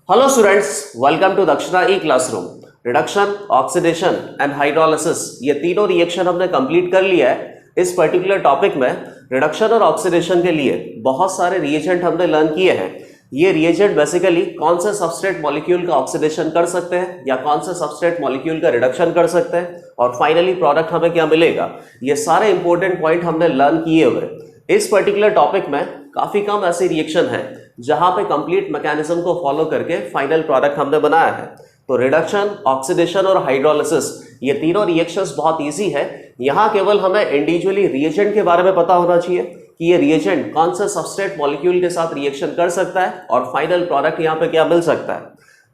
Hello students, welcome to Dakshina e classroom. Reduction, oxidation and hydrolysis ये तीनों reaction हमने complete कर लिया है। इस पर्टिकुलर टॉपिक में रिडक्शन और ऑक्सीडेशन के लिए बहुत सारे रिएजेंट हमने लर्न किए हैं। ये रिएजेंट बेसिकली कौन से सबस्ट्रेट मॉलिक्यूल का ऑक्सीडेशन कर सकते हैं या कौन से सबस्ट्रेट मॉलिक्यूल का रिडक्शन कर सकते हैं और फाइनली प्रोडक्ट हमें क्या मिलेगा, ये सारे इंपॉर्टेंट पॉइंट हमने लर्न किए हुए। इस पर्टिकुलर टॉपिक में काफी कम ऐसी रिएक्शन है जहां पे कंप्लीट मैकेनिज्म को फॉलो करके फाइनल प्रोडक्ट हमने बनाया है। तो रिडक्शन, ऑक्सीडेशन और हाइड्रोलिसिस ये तीनों रिएक्शंस बहुत इजी है। यहाँ केवल हमें इंडिविजुअली रिएजेंट के बारे में पता होना चाहिए कि ये रिएजेंट कौन से सबस्ट्रेट मॉलिक्यूल के साथ रिएक्शन कर सकता है और फाइनल प्रोडक्ट यहाँ पे क्या मिल सकता है।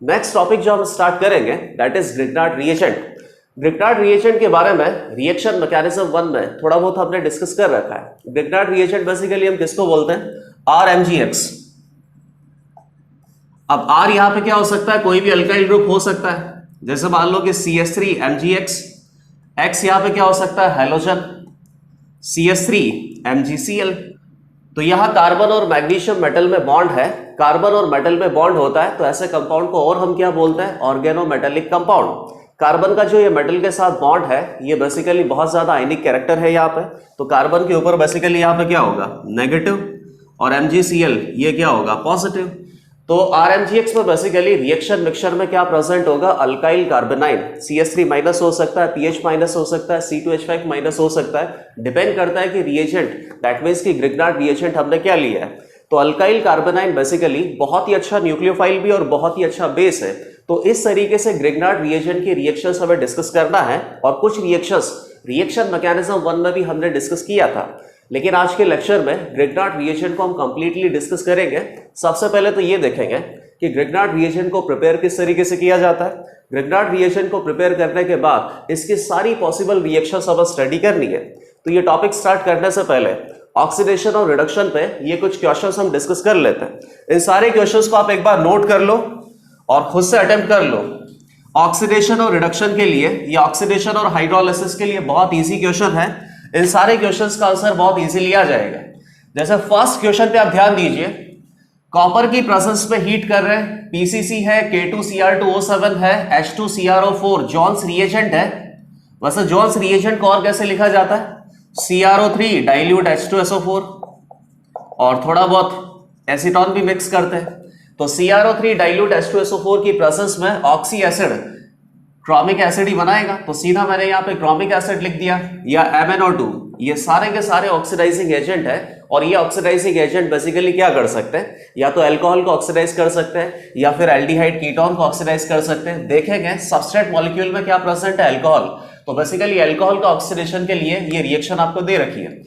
नेक्स्ट टॉपिक जो हम स्टार्ट करेंगे that is Grignard reagent. Grignard reagent के बारे में रिएक्शन मैकेनिज्म 1 में थोड़ा बहुत हमने डिस्कस कर रखा है। ग्रिग्नार्ड रिएजेंट बेसिकली हम किसको बोलते हैं? RMgX। अब R यहां पे क्या हो सकता है? कोई भी अल्काइल ग्रुप हो सकता है, जैसे मान लो कि CH3MgX। X यहां पे क्या हो सकता है? Halogen CH3MgCl। तो यहां कार्बन और मैग्नीशियम मेटल में बॉन्ड है। कार्बन और मेटल में बॉन्ड होता है तो ऐसे कंपाउंड को और हम क्या बोलते हैं? Organometallic compound. कार्बन का जो ये मेटल के साथ बॉन्ड है ये बेसिकली बहुत ज्यादा आयनिक कैरेक्टर है यहाँ पे। तो कार्बन के ऊपर बेसिकली यहाँ पे क्या होगा? नेगेटिव, और MgCl ये क्या होगा? पॉजिटिव। तो RMgX में बेसिकली रिएक्शन मिक्सचर में क्या प्रेजेंट होगा? अल्काइल कार्बोनाइन CH3 माइनस हो सकता है, PH माइनस हो सकता है, C2H5 माइनस हो सकता है। डिपेंड करता है कि रिएजेंट, दैट मीन्स कि ग्रिग्नार्ड रिएजेंट हमने क्या लिया है। तो अल्काइल कार्बोनाइन बेसिकली बहुत ही अच्छा न्यूक्लियोफाइल भी और बहुत ही अच्छा बेस है। तो इस तरीके से ग्रिग्नार्ड रिएजेंट की रिएक्शंस हमें डिस्कस करना है और कुछ रिएक्शंस रिएक्शन मैकेनिज्म 1 में भी हमने डिस्कस किया था, लेकिन आज के लेक्चर में ग्रिग्नार्ड रिएजेंट को हम कंप्लीटली डिस्कस करेंगे। सबसे पहले तो ये देखेंगे कि ग्रिग्नार्ड रिएजेंट को प्रिपेयर किस तरीके से किया जाता है। ग्रिग्नार्ड रिएजेंट को प्रिपेयर करने के बाद इसकी सारी पॉसिबल रिएक्शंस हमें स्टडी करनी है। तो ये टॉपिक स्टार्ट करने से पहले ऑक्सीडेशन और रिडक्शन पे ये कुछ क्वेश्चंस हम डिस्कस कर लेते हैं। इन सारे क्वेश्चंस को आप एक बार नोट कर लो और खुद से अटेम्प्ट कर लो। ऑक्सीडेशन और रिडक्शन के लिए या ऑक्सीडेशन और हाइड्रोलिसिस के लिए बहुत इजी क्वेश्चन है। इन सारे क्वेश्चंस का आंसर बहुत इजीली आ जाएगा। जैसे फर्स्ट क्वेश्चन पे आप ध्यान दीजिए, कॉपर की प्रेजेंस में हीट कर रहे हैं, PCC है, K2Cr2O7 है, H2CrO4 जॉन्स रिएजेंट है। वैसे जॉन्स रिएजेंट को और कैसे लिखा जाता है? CrO3 डाइल्यूट H2SO4 और थोड़ा बहुत एसीटोन भी मिक्स करते हैं। तो CrO3 डाइल्यूट H2SO4 की प्रेजेंस में ऑक्सी एसिड क्रोमिक एसिड ही बनाएगा। तो सीधा मैंने यहाँ पे क्रोमिक एसिड लिख दिया या MnO2। ये सारे के सारे ऑक्सीडाइजिंग एजेंट है और ये ऑक्सीडाइजिंग एजेंट बेसिकली क्या कर सकते हैं? या तो अल्कोहल को ऑक्सीडाइज कर सकते हैं या फिर एल्डिहाइड कीटोन को ऑक्सीडाइज कर सकते हैं। देखेंगे सबस्ट्रेट मॉलिक्यूल में क्या प्रेजेंट है? अल्कोहल। तो बेसिकली अल्कोहल का ऑक्सीडेशन के लिए ये रिएक्शन आपको दे रखी है।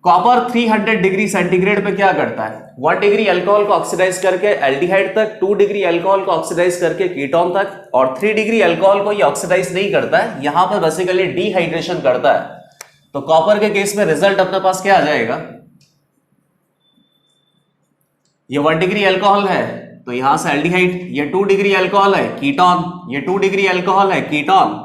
कॉपर 300 डिग्री सेंटीग्रेड पे क्या करता है? 1 डिग्री अल्कोहल को ऑक्सीडाइज करके एल्डिहाइड तक, 2 डिग्री अल्कोहल को ऑक्सीडाइज करके कीटोन तक, और 3 डिग्री अल्कोहल को ये ऑक्सीडाइज नहीं करता है, यहां पर बेसिकली डिहाइड्रेशन करता है। तो कॉपर के केस में रिजल्ट अपने पास क्या आ जाएगा? ये 1 डिग्री अल्कोहल है तो यहां से एल्डिहाइड, ये 2 डिग्री अल्कोहल है कीटोन, ये 2 डिग्री अल्कोहल है कीटोन।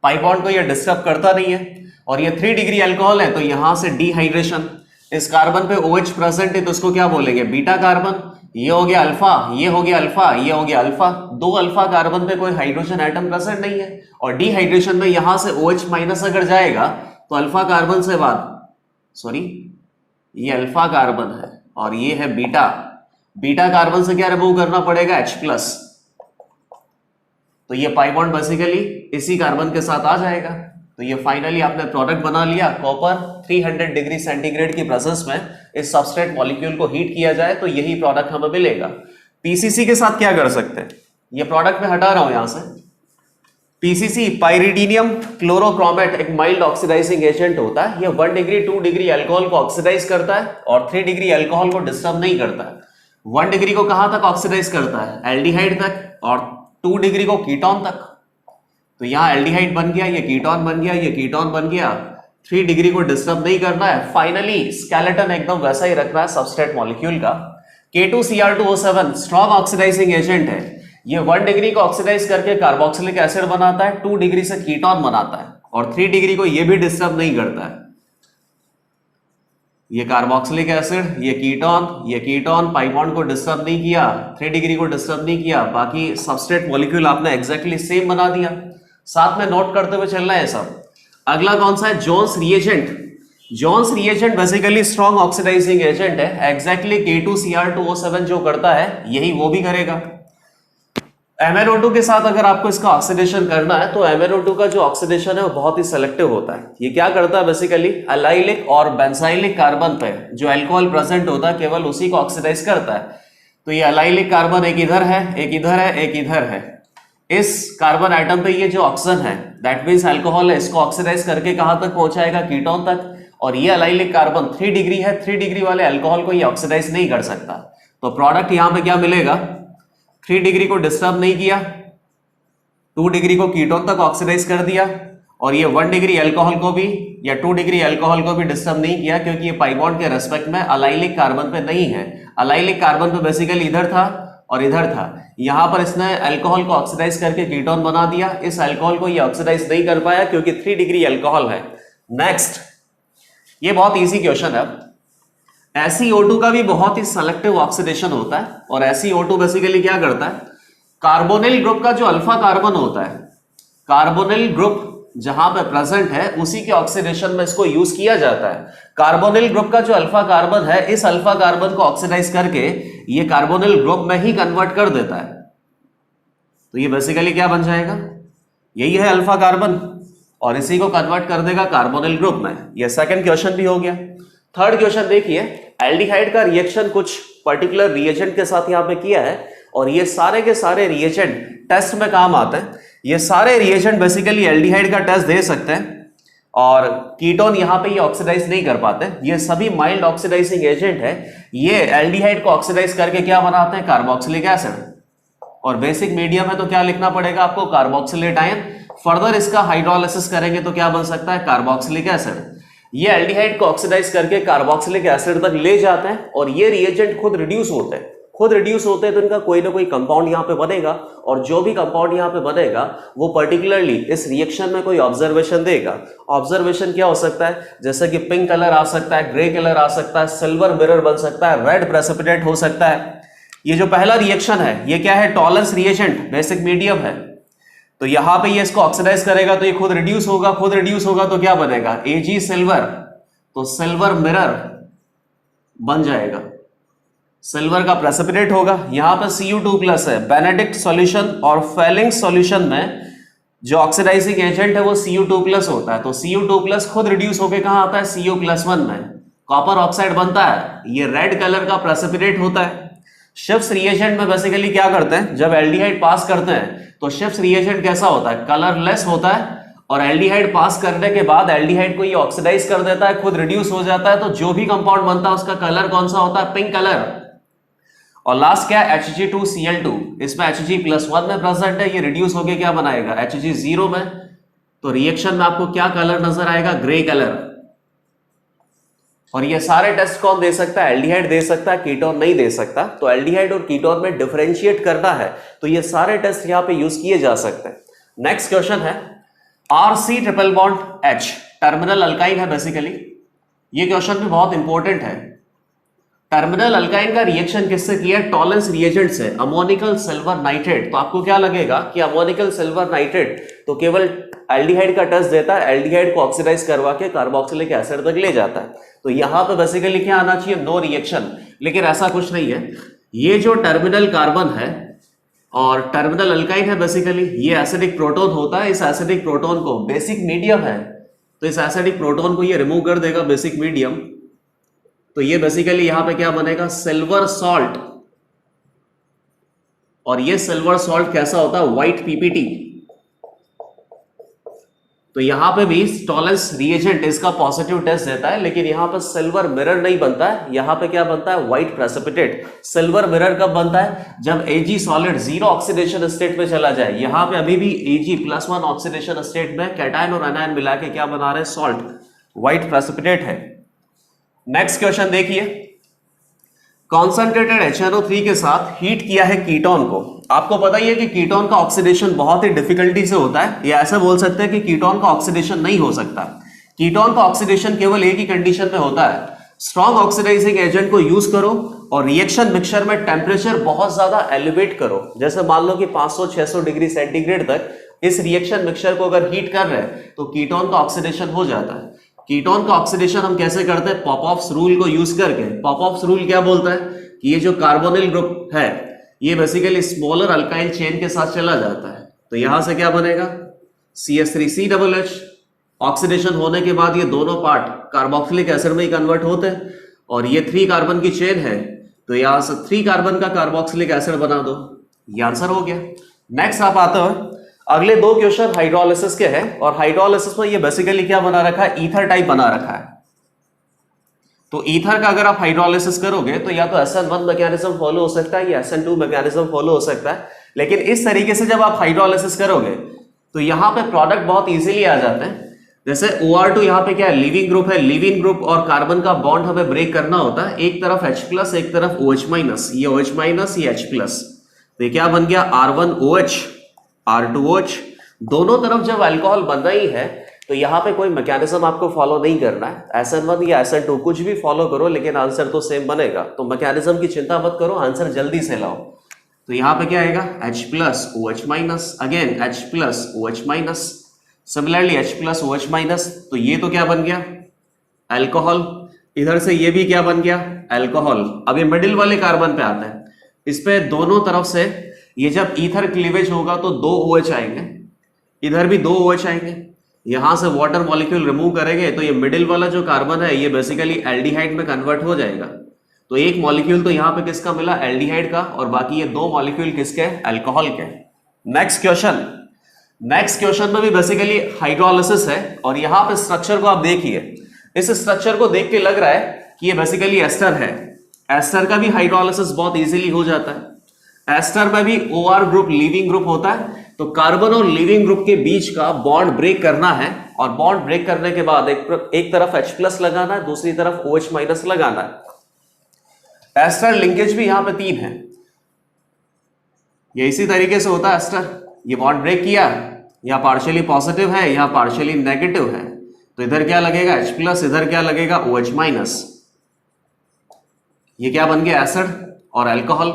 पाई बॉन्ड को ये डिस्टर्ब करता नहीं है। और ये 3 डिग्री अल्कोहल है तो यहां से डिहाइड्रेशन। इस कार्बन पे OH प्रेजेंट है तो इसको क्या बोलेंगे? Beta carbon. ये हो गया अल्फा, ये हो गया अल्फा, ये हो गया अल्फा। 2 अल्फा कार्बन पे कोई हाइड्रोजन एटम प्रेजेंट नहीं है और डिहाइड्रेशन में यहां से OH माइनस अगर जाएगा तो अल्फा कार्बन से ये अल्फा कार्बन है और ये है बीटा। बीटा कार्बन से क्या रिमूव करना पड़ेगा? H+। तो ये पाई बॉन्ड बेसिकली इसी कार्बन के साथ आ जाएगा। तो ये फाइनली आपने प्रोडक्ट बना लिया। कॉपर 300 डिग्री सेंटीग्रेड की प्रेजेंस में इस सबस्ट्रेट मॉलिक्यूल को हीट किया जाए तो यही प्रोडक्ट हमें मिलेगा। PCC के साथ क्या कर सकते हैं? ये प्रोडक्ट में हटा रहा हूं यहां से। PCC पाइरिडीनियम क्लोरोक्रोमेट एक माइल्ड ऑक्सीडाइजिंग एजेंट होता है। ये 1 डिग्री 2 डिग्री अल्कोहल को ऑक्सीडाइज करता है और 3 डिग्री अल्कोहल को डिस्टर्ब नहीं करता है। 1 डिग्री को कहां तक ऑक्सीडाइज करता है? एल्डिहाइड तक, और 2 डिग्री को कीटोन तक। तो यहां एल्डिहाइड बन गया, ये कीटोन बन गया, ये कीटोन बन गया। 3 डिग्री को डिस्टर्ब नहीं करना है। फाइनली स्केलेटन एकदम वैसा ही रखना है सबस्ट्रेट मॉलिक्यूल का। K2Cr2O7 स्ट्रॉन्ग ऑक्सीडाइजिंग एजेंट है। ये 1 डिग्री को ऑक्सीडाइज करके कार्बोक्सिलिक एसिड बनाता है, 2 डिग्री से कीटोन बनाता है और 3 डिग्री को ये भी डिस्टर्ब नहीं करता है। ये कार्बोक्सिलिक एसिड, ये कीटोन पाई बॉन्ड को डिस्टर्ब नहीं किया, 3 डिग्री को डिस्टर्ब नहीं किया, बाकी सबस्ट्रेट मॉलिक्यूल आपने एग्जैक्टली सेम बना दिया। साथ में नोट करते हुए चलना है सब। अगला कौन सा है? Jones reagent. Jones reagent basically strong oxidizing agent है। एग्जैक्टली K2Cr2O7 जो करता है यही वो भी करेगा। MnO2 के साथ अगर आपको इसका ऑक्सीडेशन करना है तो MnO2 का जो ऑक्सीडेशन है वो बहुत ही सेलेक्टिव होता है। ये क्या करता है बेसिकली, अलाइलिक और बेंजाइलिक कार्बन पे जो अल्कोहल प्रेजेंट होता है केवल उसी को ऑक्सीडाइज करता है। तो ये अलाइलिक कार्बन एक इधर है, एक इधर है, एक इधर है। इस कार्बन एटम पे ये जो ऑक्सीजन है दैट मींस अल्कोहल है, इसको ऑक्सीडाइज करके कहां तक पहुंचाएगा? कीटोन तक। और ये अलाइलिक कार्बन 3 डिग्री है, 3 डिग्री वाले अल्कोहल को ये ऑक्सीडाइज नहीं कर सकता। तो प्रोडक्ट यहां पे क्या मिलेगा? 3 डिग्री को डिस्टर्ब नहीं किया, 2 डिग्री को कीटोन तक ऑक्सीडाइज कर दिया, और ये 1 डिग्री अल्कोहल को भी या 2 डिग्री अल्कोहल को भी डिस्टर्ब नहीं किया, क्योंकि ये पाई बॉन्ड के रेस्पेक्ट में अलाइलिक कार्बन पे नहीं है। अलाइलिक कार्बन पे बेसिकली इधर था और इधर था। यहां पर इसने अल्कोहल को ऑक्सीडाइज करके कीटोन बना दिया। इस अल्कोहल को ये ऑक्सीडाइज नहीं कर पाया क्योंकि 3 डिग्री अल्कोहल है। नेक्स्ट, ये बहुत इजी क्वेश्चन है। SiO2 का भी बहुत ही सेलेक्टिव ऑक्सीडेशन होता है, और SiO2 बेसिकली क्या करता है? कार्बोनिल ग्रुप का जो अल्फा कार्बन होता है, कार्बोनिल ग्रुप जहां पे प्रेजेंट है उसी के ऑक्सीडेशन में इसको यूज किया जाता है। कार्बोनिल ग्रुप का जो अल्फा कार्बन है, इस अल्फा कार्बन को ऑक्सीडाइज करके ये कार्बोनिल ग्रुप में ही कन्वर्ट कर देता है। तो ये बेसिकली क्या बन जाएगा? यही है अल्फा कार्बन, और इसी को कन्वर्ट कर देगा कार्बोनिल ग्रुप में। ये सेकंड क्वेश्चन भी हो गया। थर्ड क्वेश्चन देखिए, एल्डिहाइड का रिएक्शन कुछ पर्टिकुलर रिएजेंट के साथ यहां पे किया है, और ये सारे के सारे रिएजेंट टेस्ट में काम आते हैं। ये सारे रिएजेंट बेसिकली एल्डिहाइड का टेस्ट दे सकते हैं, और कीटोन यहां पे ये ऑक्सीडाइज नहीं कर पाते। ये सभी माइल्ड ऑक्सीडाइजिंग एजेंट है। ये एल्डिहाइड को ऑक्सीडाइज करके क्या बनाते हैं? Carboxylic acid. और बेसिक मीडियम है तो क्या लिखना पड़ेगा आपको? Carboxylate ion. फर्दर इसका हाइड्रोलाइसिस करेंगे तो क्या बन सकता है? Carboxylic acid. ये एल्डिहाइड को ऑक्सीडाइज करके कार्बोक्सिलिक एसिड तक ले जाते हैं, और ये रिएजेंट खुद रिड्यूस होते हैं। खुद रिड्यूस होते हैं तो इनका कोई ना कोई कंपाउंड यहाँ पे बनेगा, और जो भी कंपाउंड यहाँ पे बनेगा वो पर्टिकुलरली इस रिएक्शन में कोई ऑब्जर्वेशन देगा। ऑब्जर्वेशन क्या हो सकता है? जैसे कि पिंक कलर आ सकता है, ग्रे कलर आ सकता है, सिल्वर मिरर बन सकता है, रेड प्रेसिपिटेट हो सकता है। ये जो पहला रिएक्शन है ये क्या है? टॉलरेंस रिएजेंट, बेसिक मीडियम है। तो यहां पे ये इसको ऑक्सीडाइज करेगा तो ये खुद रिड्यूस होगा। खुद रिड्यूस होगा तो क्या बनेगा? Ag सिल्वर, तो सिल्वर मिरर बन जाएगा। सिल्वर का प्रेसिपिटेट होगा। यहां पर Cu2+ है। बेनेडिक्ट सॉल्यूशन और फेलिंग्स सॉल्यूशन में जो ऑक्सीडाइजिंग एजेंट है वो Cu2+ होता है। तो Cu2+ खुद रिड्यूस होकर कहां आता है? Cu+1 में कॉपर ऑक्साइड बनता है। ये रेड कलर का प्रेसिपिटेट होता है। शिफ्ट रिएजेंट में बेसिकली क्या करते हैं? जब एल्डिहाइड पास करते हैं तो शिफ्ट रिएजेंट कैसा होता है? कलरलेस होता है, और एल्डिहाइड पास करने के बाद एल्डिहाइड को ये ऑक्सीडाइज कर देता है, खुद रिड्यूस हो जाता है। तो जो भी कंपाउंड बनता है उसका कलर कौन सा होता है? Pink colour. और लास्ट क्या है? Hg2Cl2। इसमें Hg+1 में प्रेजेंट है, ये रिड्यूस होके क्या बनाएगा? Hg0 में। तो रिएक्शन में आपको क्या कलर नजर आएगा? Grey colour. और ये सारे टेस्ट कौन दे सकता है? एल्डिहाइड दे सकता है, कीटोन नहीं दे सकता। तो एल्डिहाइड और कीटोन में डिफरेंशिएट करना है तो ये सारे टेस्ट यहां पे यूज किए जा सकते हैं। नेक्स्ट क्वेश्चन है RC triple bond H, terminal alkyne है बेसिकली। ये क्वेश्चन भी बहुत इंपॉर्टेंट है। टर्मिनल अल्काइन का रिएक्शन किससे किया? टॉलरेंस रिएजेंट से, अमोनिकल सिल्वर नाइट्रेट। तो आपको क्या लगेगा कि अमोनिकल सिल्वर नाइट्रेट तो केवल एल्डिहाइड का टेस्ट देता है, एल्डिहाइड को ऑक्सीडाइज करवा के कार्बोक्सिलिक एसिड तक ले जाता है। तो यहां पे बेसिकली क्या आना चाहिए? No reaction. लेकिन ऐसा कुछ नहीं है। ये जो टर्मिनल कार्बन है और टर्मिनल अल्काइन है बेसिकली, ये एसिडिक प्रोटॉन होता है। इस एसिडिक प्रोटॉन को, बेसिक मीडियम है तो इस एसिडिक प्रोटॉन को ये रिमूव कर देगा, बेसिक मीडियम। तो ये बेसिकली यहां पे क्या बनेगा? Silver salt. और ये सिल्वर सॉल्ट कैसा होता है? White PPT. तो यहां पे भी टॉलरेंस रिएजेंट इसका पॉजिटिव टेस्ट देता है, लेकिन यहां पर सिल्वर मिरर नहीं बनता है। यहां पे क्या बनता है? White precipitate. सिल्वर मिरर कब बनता है? जब Ag सॉलिड 0 ऑक्सीडेशन स्टेट में चला जाए। यहां पे अभी भी Ag+1 ऑक्सीडेशन स्टेट में कैटायन और एनायन मिला के क्या बना रहे हैं? सॉल्ट, व्हाइट प्रेसिपिटेट है। नेक्स्ट क्वेश्चन देखिए, कॉन्सेंट्रेटेड HNO3 के साथ हीट किया है कीटोन को। आपको पता ही है कि कीटोन का ऑक्सीडेशन बहुत ही डिफिकल्टी से होता है, या ऐसा बोल सकते हैं कि कीटोन का ऑक्सीडेशन नहीं हो सकता। कीटोन का ऑक्सीडेशन केवल एक ही कंडीशन में होता है, स्ट्रॉन्ग ऑक्सीडाइजिंग एजेंट को यूज करो और रिएक्शन मिक्सचर में टेम्परेचर बहुत ज्यादा एलिवेट करो। जैसे मान लो कि 500-600 डिग्री सेंटीग्रेड तक इस रिएक्शन मिक्सचर को अगर हीट कर रहे हैं तो कीटोन का ऑक्सीडेशन हो जाता है। कीटोन का ऑक्सीडेशन हम कैसे करते हैं? पॉपऑफ्स रूल को यूज करके। पॉपऑफ्स रूल क्या बोलता है कि ये जो कार्बोनिल ग्रुप है ये बेसिकली स्मॉलर अल्काइल चेन के साथ चला जाता है। तो यहां से क्या बनेगा? CH3CH। ऑक्सीडेशन होने के बाद ये दोनों पार्ट कार्बोक्सिलिक एसिड में ही कन्वर्ट होते हैं और ये 3 कार्बन की चेन है तो यहां से 3 कार्बन का कार्बोक्सिलिक एसिड बना दो। ये आंसर हो गया। नेक्स्ट आप आते हो, अगले 2 क्वेश्चन हाइड्रोलिसिस के हैं और हाइड्रोलिसिस में ये बेसिकली क्या बना रखा है? ईथर टाइप बना रखा है। तो ईथर का अगर आप हाइड्रोलिसिस करोगे तो या तो SN1 मैकेनिज्म फॉलो हो सकता है या SN2 मैकेनिज्म फॉलो हो सकता है, लेकिन इस तरीके से जब आप हाइड्रोलिसिस करोगे तो यहां पे प्रोडक्ट बहुत इजीली आ जाते हैं। जैसे OR2 यहाँ पे क्या है? लिविंग ग्रुप है। लिविंग ग्रुप और कार्बन का बॉन्ड हमें ब्रेक करना होता है, एक तरफ H+, एक तरफ OH-, ये OH-, ये H+। तो ये क्या बन गया? R1OH, R2OH। दोनों तरफ जब अल्कोहल बनना ही है तो यहाँ पे कोई मैकेनिज्म आपको फॉलो नहीं करना है। SN1 या SN2 कुछ भी फॉलो करो लेकिन आंसर तो सेम बनेगा। तो मैकेनिज्म की चिंता मत करो, आंसर जल्दी से लाओ। तो यहाँ पे क्या आएगा? H+ OH-, again H+ OH-, similarly H+ OH-। तो ये तो क्या बन गया? अल्कोहल। इधर से ये भी क्या बन गया? अल्कोहल। अब ये मिडिल वाले कार्बन पे आता है, इस पे दोनों तरफ से ये जब ईथर क्लीवेज होगा तो 2 OH आएंगे, इधर भी 2 OH आएंगे। यहां से वाटर मॉलिक्यूल रिमूव करेंगे तो ये मिडिल वाला जो कार्बन है ये बेसिकली एल्डिहाइड में कन्वर्ट हो जाएगा। तो एक मॉलिक्यूल तो यहाँ पे किसका मिला? एल्डिहाइड का, और बाकी ये 2 मॉलिक्यूल किसके? अल्कोहल के। नेक्स्ट क्वेश्चन में भी बेसिकली हाइड्रोलिसिस है और यहाँ पे स्ट्रक्चर को आप देखिए। इस स्ट्रक्चर को देख के लग रहा है कि ये बेसिकली एस्टर है। एस्टर का भी हाइड्रोलिसिस बहुत इजीली हो जाता है। एस्टर में भी OR ग्रुप लिविंग ग्रुप होता है, तो कार्बन और लिविंग ग्रुप के बीच का बॉन्ड ब्रेक करना है और बॉन्ड ब्रेक करने के बाद एक तरफ H+ लगाना है, दूसरी तरफ OH- लगाना है। एस्टर लिंकेज भी यहां पे 3 है। ये इसी तरीके से होता है एस्टर। ये बॉन्ड ब्रेक किया, या पार्शियली पॉजिटिव है या पार्शियली नेगेटिव है, तो इधर क्या लगेगा? H+, इधर क्या लगेगा? OH-। ये क्या बन गया? एसिड और अल्कोहल।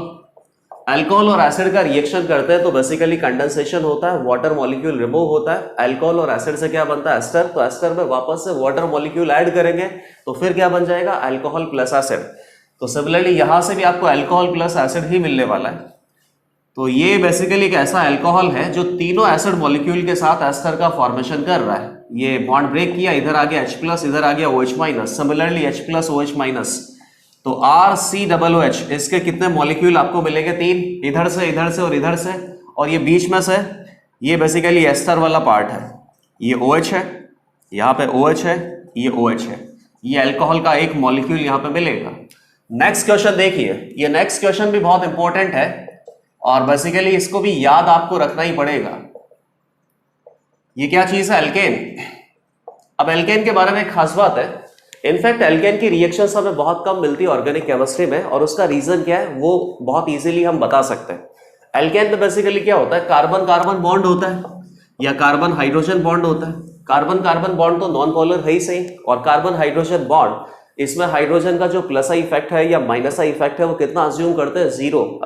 अल्कोहल और एसिड का रिएक्शन करते हैं तो बेसिकली कंडेंसेशन होता है, वाटर मॉलिक्यूल रिमूव होता है। अल्कोहल और एसिड से क्या बनता है? एस्टर। तो एस्टर में वापस से वाटर मॉलिक्यूल ऐड करेंगे तो फिर क्या बन जाएगा? Alcohol plus acid. तो सिमिलरली यहां से भी आपको अल्कोहल प्लस एसिड ही मिलने वाला है। तो ये बेसिकली एक ऐसा अल्कोहल है जो तीनों एसिड मॉलिक्यूल के साथ एस्टर का फॉर्मेशन कर रहा है। ये बॉन्ड ब्रेक किया, इधर आ गया H+, इधर आ गया OH-, सिमिलरली H+ OH-। तो RCOOH, इसके कितने मॉलिक्यूल आपको मिलेंगे? 3, इधर से और इधर से, और ये बीच में से ये बेसिकली एस्टर वाला पार्ट है। ये OH है, यहाँ पे OH है, ये OH है। ये अल्कोहल का एक मॉलिक्यूल यहाँ पे मिलेगा। नेक्स्ट क्वेश्चन देखिए, ये नेक्स्ट क्वेश्चन भी बहुत इंपॉर्टेंट है और बेसिकली इसको भी याद आपको रखना ही पड़ेगा। ये क्या चीज है? एल्केन। अब एल्केन के बारे में एक खास बात है, इनफैक्ट एल्केन की रिएक्शंस हमें बहुत कम मिलती है ऑर्गेनिक केमिस्ट्री में, और उसका रीजन क्या है वो बहुत इजीली हम बता सकते हैं। एल्केन में बेसिकली क्या होता है? कार्बन कार्बन बॉन्ड होता है या कार्बन हाइड्रोजन बॉन्ड होता है। कार्बन कार्बन बॉन्ड तो नॉन पोलर है ही सही, और कार्बन हाइड्रोजन बॉन्ड, इसमें हाइड्रोजन का जो प्लस आई इफेक्ट है या माइनस आई इफेक्ट है वो कितना अज्यूम करते हैं?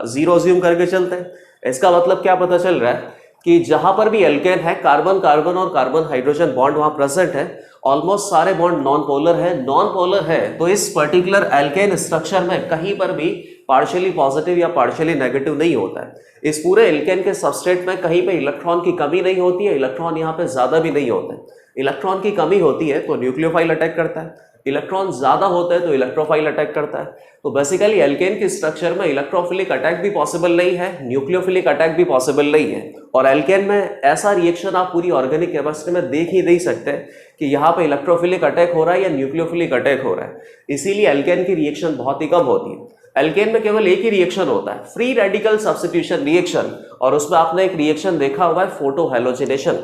0 अज्यूम करके चलते हैं। इसका मतलब क्या पता चल रहा है कि जहां पर भी एल्केन है, कार्बन कार्बन और कार्बन हाइड्रोजन बॉन्ड वहां प्रेजेंट है। ऑलमोस्ट सारे बॉन्ड नॉन पोलर है, तो इस पर्टिकुलर एल्केन स्ट्रक्चर में कहीं पर भी पार्शियली पॉजिटिव या पार्शियली नेगेटिव नहीं होता है। इस पूरे एल्केन के सबस्ट्रेट में कहीं पे इलेक्ट्रॉन की कमी नहीं होती है, इलेक्ट्रॉन यहाँ पे ज्यादा भी नहीं होते हैं। इलेक्ट्रॉन की कमी होती है तो न्यूक्लियोफाइल अटैक करता है, इलेक्ट्रॉन ज्यादा होता है तो इलेक्ट्रोफाइल अटैक करता है। तो बेसिकली एल्केन की स्ट्रक्चर में इलेक्ट्रोफिलिक अटैक भी पॉसिबल नहीं है, न्यूक्लियोफिलिक अटैक भी पॉसिबल नहीं है। और एल्केन में ऐसा रिएक्शन आप पूरी ऑर्गेनिक केमिस्ट्री में देख ही नहीं सकते कि यहाँ पे इलेक्ट्रोफिलिक अटैक हो रहा है या न्यूक्लियोफिलिक अटैक हो रहा है। इसीलिए एल्केन की रिएक्शन बहुत ही कम होती है। एल्केन में केवल एक ही रिएक्शन होता है, फ्री रेडिकल सब्स्टिट्यूशन रिएक्शन, और उसमें आपने एक रिएक्शन देखा हुआ है, photo halogenation.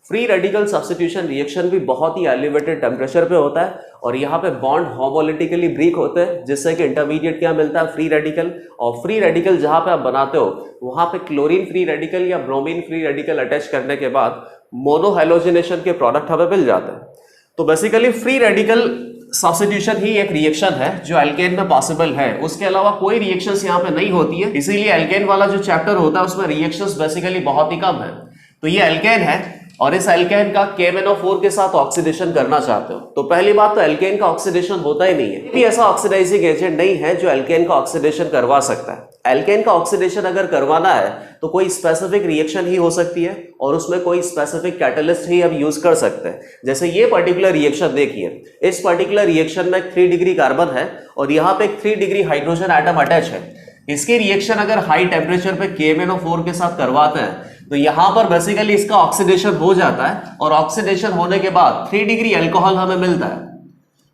Free radical substitution reaction भी बहुत ही एलिवेटेड टेम्परेचर पे होता है और यहाँ पे बॉन्ड होमोलिटिकली ब्रेक होते हैं, जिससे कि इंटरमीडिएट क्या मिलता है? Free radical. और फ्री रेडिकल जहाँ पे आप बनाते हो वहाँ पे क्लोरीन फ्री रेडिकल या ब्रोमीन फ्री रेडिकल अटैच करने के बाद मोनोहैलोजिनेशन के प्रोडक्ट हमें मिल जाते हैं। तो बेसिकली फ्री रेडिकल सब्स्टिट्यूशन ही एक रिएक्शन है जो एल्केन में पॉसिबल है, उसके अलावा कोई रिएक्शंस यहाँ पे नहीं होती है, इसीलिए एल्केन वाला जो चैप्टर होता है उसमें रिएक्शंस बेसिकली बहुत ही कम है। तो ये एल्केन है और इस एल्केन का KMnO4 के साथ ऑक्सीडेशन करना चाहते हो तो पहली बात तो एल्केन का ऑक्सीडेशन होता ही नहीं है, कोई ऐसा ऑक्सीडाइजिंग एजेंट नहीं है जो एल्केन का ऑक्सीडेशन करवा सकता है। एल्केन का ऑक्सीडेशन अगर करवाना है तो कोई स्पेसिफिक रिएक्शन ही हो सकती है और उसमें कोई स्पेसिफिक कैटलिस्ट ही हम यूज कर सकते हैं। जैसे ये पर्टिकुलर रिएक्शन देखिए, इस पर्टिकुलर रिएक्शन में 3 डिग्री कार्बन है और यहाँ पे 3 डिग्री हाइड्रोजन एटम अटैच है। इसकी रिएक्शन अगर हाई टेम्परेचर पे KMnO4 के साथ करवाते हैं तो यहां पर बेसिकली इसका ऑक्सीडेशन हो जाता है और ऑक्सीडेशन होने के बाद 3 डिग्री अल्कोहल हमें मिलता है।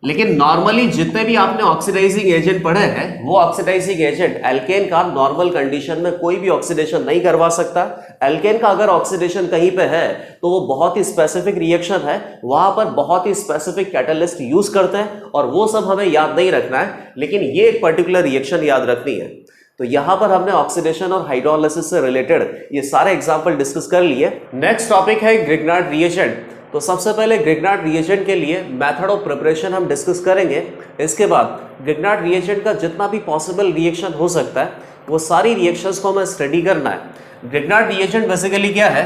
लेकिन नॉर्मली जितने भी आपने ऑक्सीडाइजिंग एजेंट पढ़े हैं वो ऑक्सीडाइजिंग एजेंट एल्केन का नॉर्मल कंडीशन में कोई भी ऑक्सीडेशन नहीं करवा सकता। एल्केन का अगर ऑक्सीडेशन कहीं पे है तो वो बहुत ही स्पेसिफिक रिएक्शन है, वहां पर बहुत ही स्पेसिफिक कैटलिस्ट यूज करते हैं और वो सब हमें याद नहीं रखना है, लेकिन ये एक पर्टिकुलर रिएक्शन याद रखनी है। तो यहां पर हमने ऑक्सीडेशन और हाइड्रोलाइसिस से रिलेटेड ये सारे एग्जांपल डिस्कस कर लिए। नेक्स्ट टॉपिक है ग्रिग्नार्ड रिएजेंट। तो सबसे पहले ग्रिग्नार्ड रिएजेंट के लिए मेथड ऑफ प्रिपरेशन हम डिस्कस करेंगे। इसके बाद ग्रिग्नार्ड रिएजेंट का जितना भी पॉसिबल रिएक्शन हो सकता है वो सारी रिएक्शंस को हमें स्टडी करना है। ग्रिग्नार्ड रिएजेंट बेसिकली क्या है,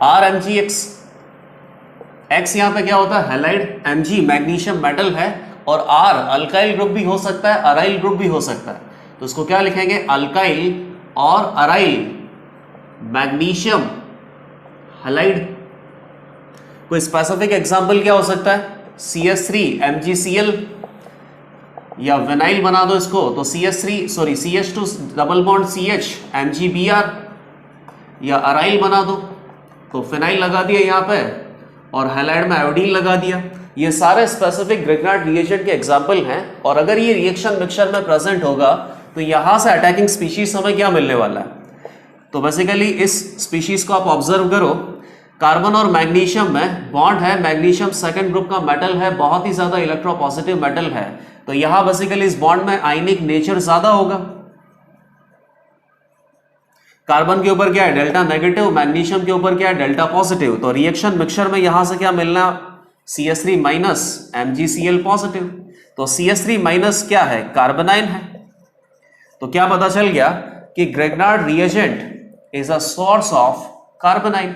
RMgX, X यहाँ पे क्या होता है हैलाइड, Mg मैग्नीशियम मेटल है और R अल्काइल ग्रुप भी हो सकता है, अराइल ग्रुप भी हो सकता है। तो इसको क्या लिखेंगे, अल्काइल और अराइल मैग्नीशियम हैलाइड। कोई स्पेसिफिक एग्जांपल क्या हो सकता है, CH3 MgCl या विनाइल बना दो इसको तो CH2 double bond CH MgBr, या अराइल बना दो तो फिनाइल लगा दिया यहाँ पे और हैलाइड में आयोडीन लगा दिया। ये सारे स्पेसिफिक ग्रिग्नार्ड रिएजेंट के एग्जांपल हैं और अगर ये रिएक्शन मिक्सचर में प्रेजेंट होगा तो यहां से अटैकिंग स्पीशीज हमें क्या मिलने वाला है। तो बेसिकली इस स्पीशीज को आप ऑब्जर्व करो, कार्बन और मैग्नीशियम में बॉन्ड है, मैग्नीशियम सेकंड ग्रुप का मेटल है, बहुत ही ज्यादा इलेक्ट्रोपॉजिटिव मेटल है, तो यहां बेसिकली इस बॉन्ड में आयनिक नेचर ज्यादा होगा। कार्बन के ऊपर क्या है डेल्टा नेगेटिव, मैग्नीशियम के ऊपर क्या है डेल्टा पॉजिटिव, तो रिएक्शन मिक्सचर में यहां से क्या मिलना, CH3 माइनस MgCl पॉजिटिव। तो CH3 माइनस क्या है, कार्बनाइन है। तो क्या पता चल गया कि Grignard reagent is a source of carbanion.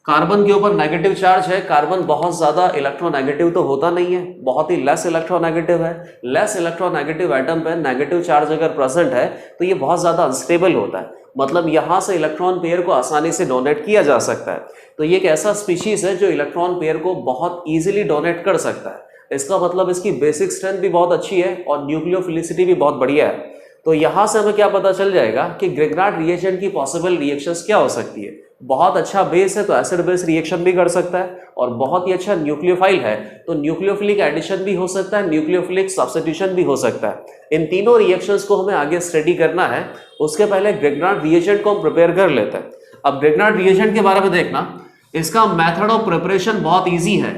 Carbon के ऊपर नेगेटिव चार्ज है, कार्बन बहुत ज्यादा इलेक्ट्रोनेगेटिव तो होता नहीं है, बहुत ही लेस इलेक्ट्रोनेगेटिव है। लेस इलेक्ट्रोनेगेटिव एटम पे नेगेटिव चार्ज अगर प्रेजेंट है तो ये बहुत ज्यादा अनस्टेबल होता है, मतलब यहां से इलेक्ट्रॉन पेयर को आसानी से डोनेट किया जा सकता है। तो ये एक ऐसा स्पीशीज है जो इलेक्ट्रॉन पेयर को बहुत इजीली डोनेट कर सकता है। इसका मतलब इसकी बेसिक स्ट्रेंथ भी बहुत अच्छी है और न्यूक्लियोफिलिसिटी भी बहुत बढ़िया है। तो यहां से हमें क्या पता चल जाएगा कि ग्रिग्नार्ड रिएजेंट की पॉसिबल रिएक्शंस क्या हो सकती है। बहुत अच्छा बेस है तो एसिड बेस रिएक्शन भी कर सकता है और बहुत ही अच्छा न्यूक्लियोफाइल है तो न्यूक्लियोफिलिक एडिशन भी हो सकता है, न्यूक्लियोफिलिक सब्स्टिट्यूशन भी हो सकता है। इन तीनों रिएक्शंस को हमें आगे स्टडी करना है, उसके पहले ग्रिग्नार्ड रिएजेंट को हम प्रिपेयर कर लेते हैं। अब ग्रिग्नार्ड रिएजेंट के बारे में देखना, इसका मेथड ऑफ प्रिपरेशन बहुत ईजी है।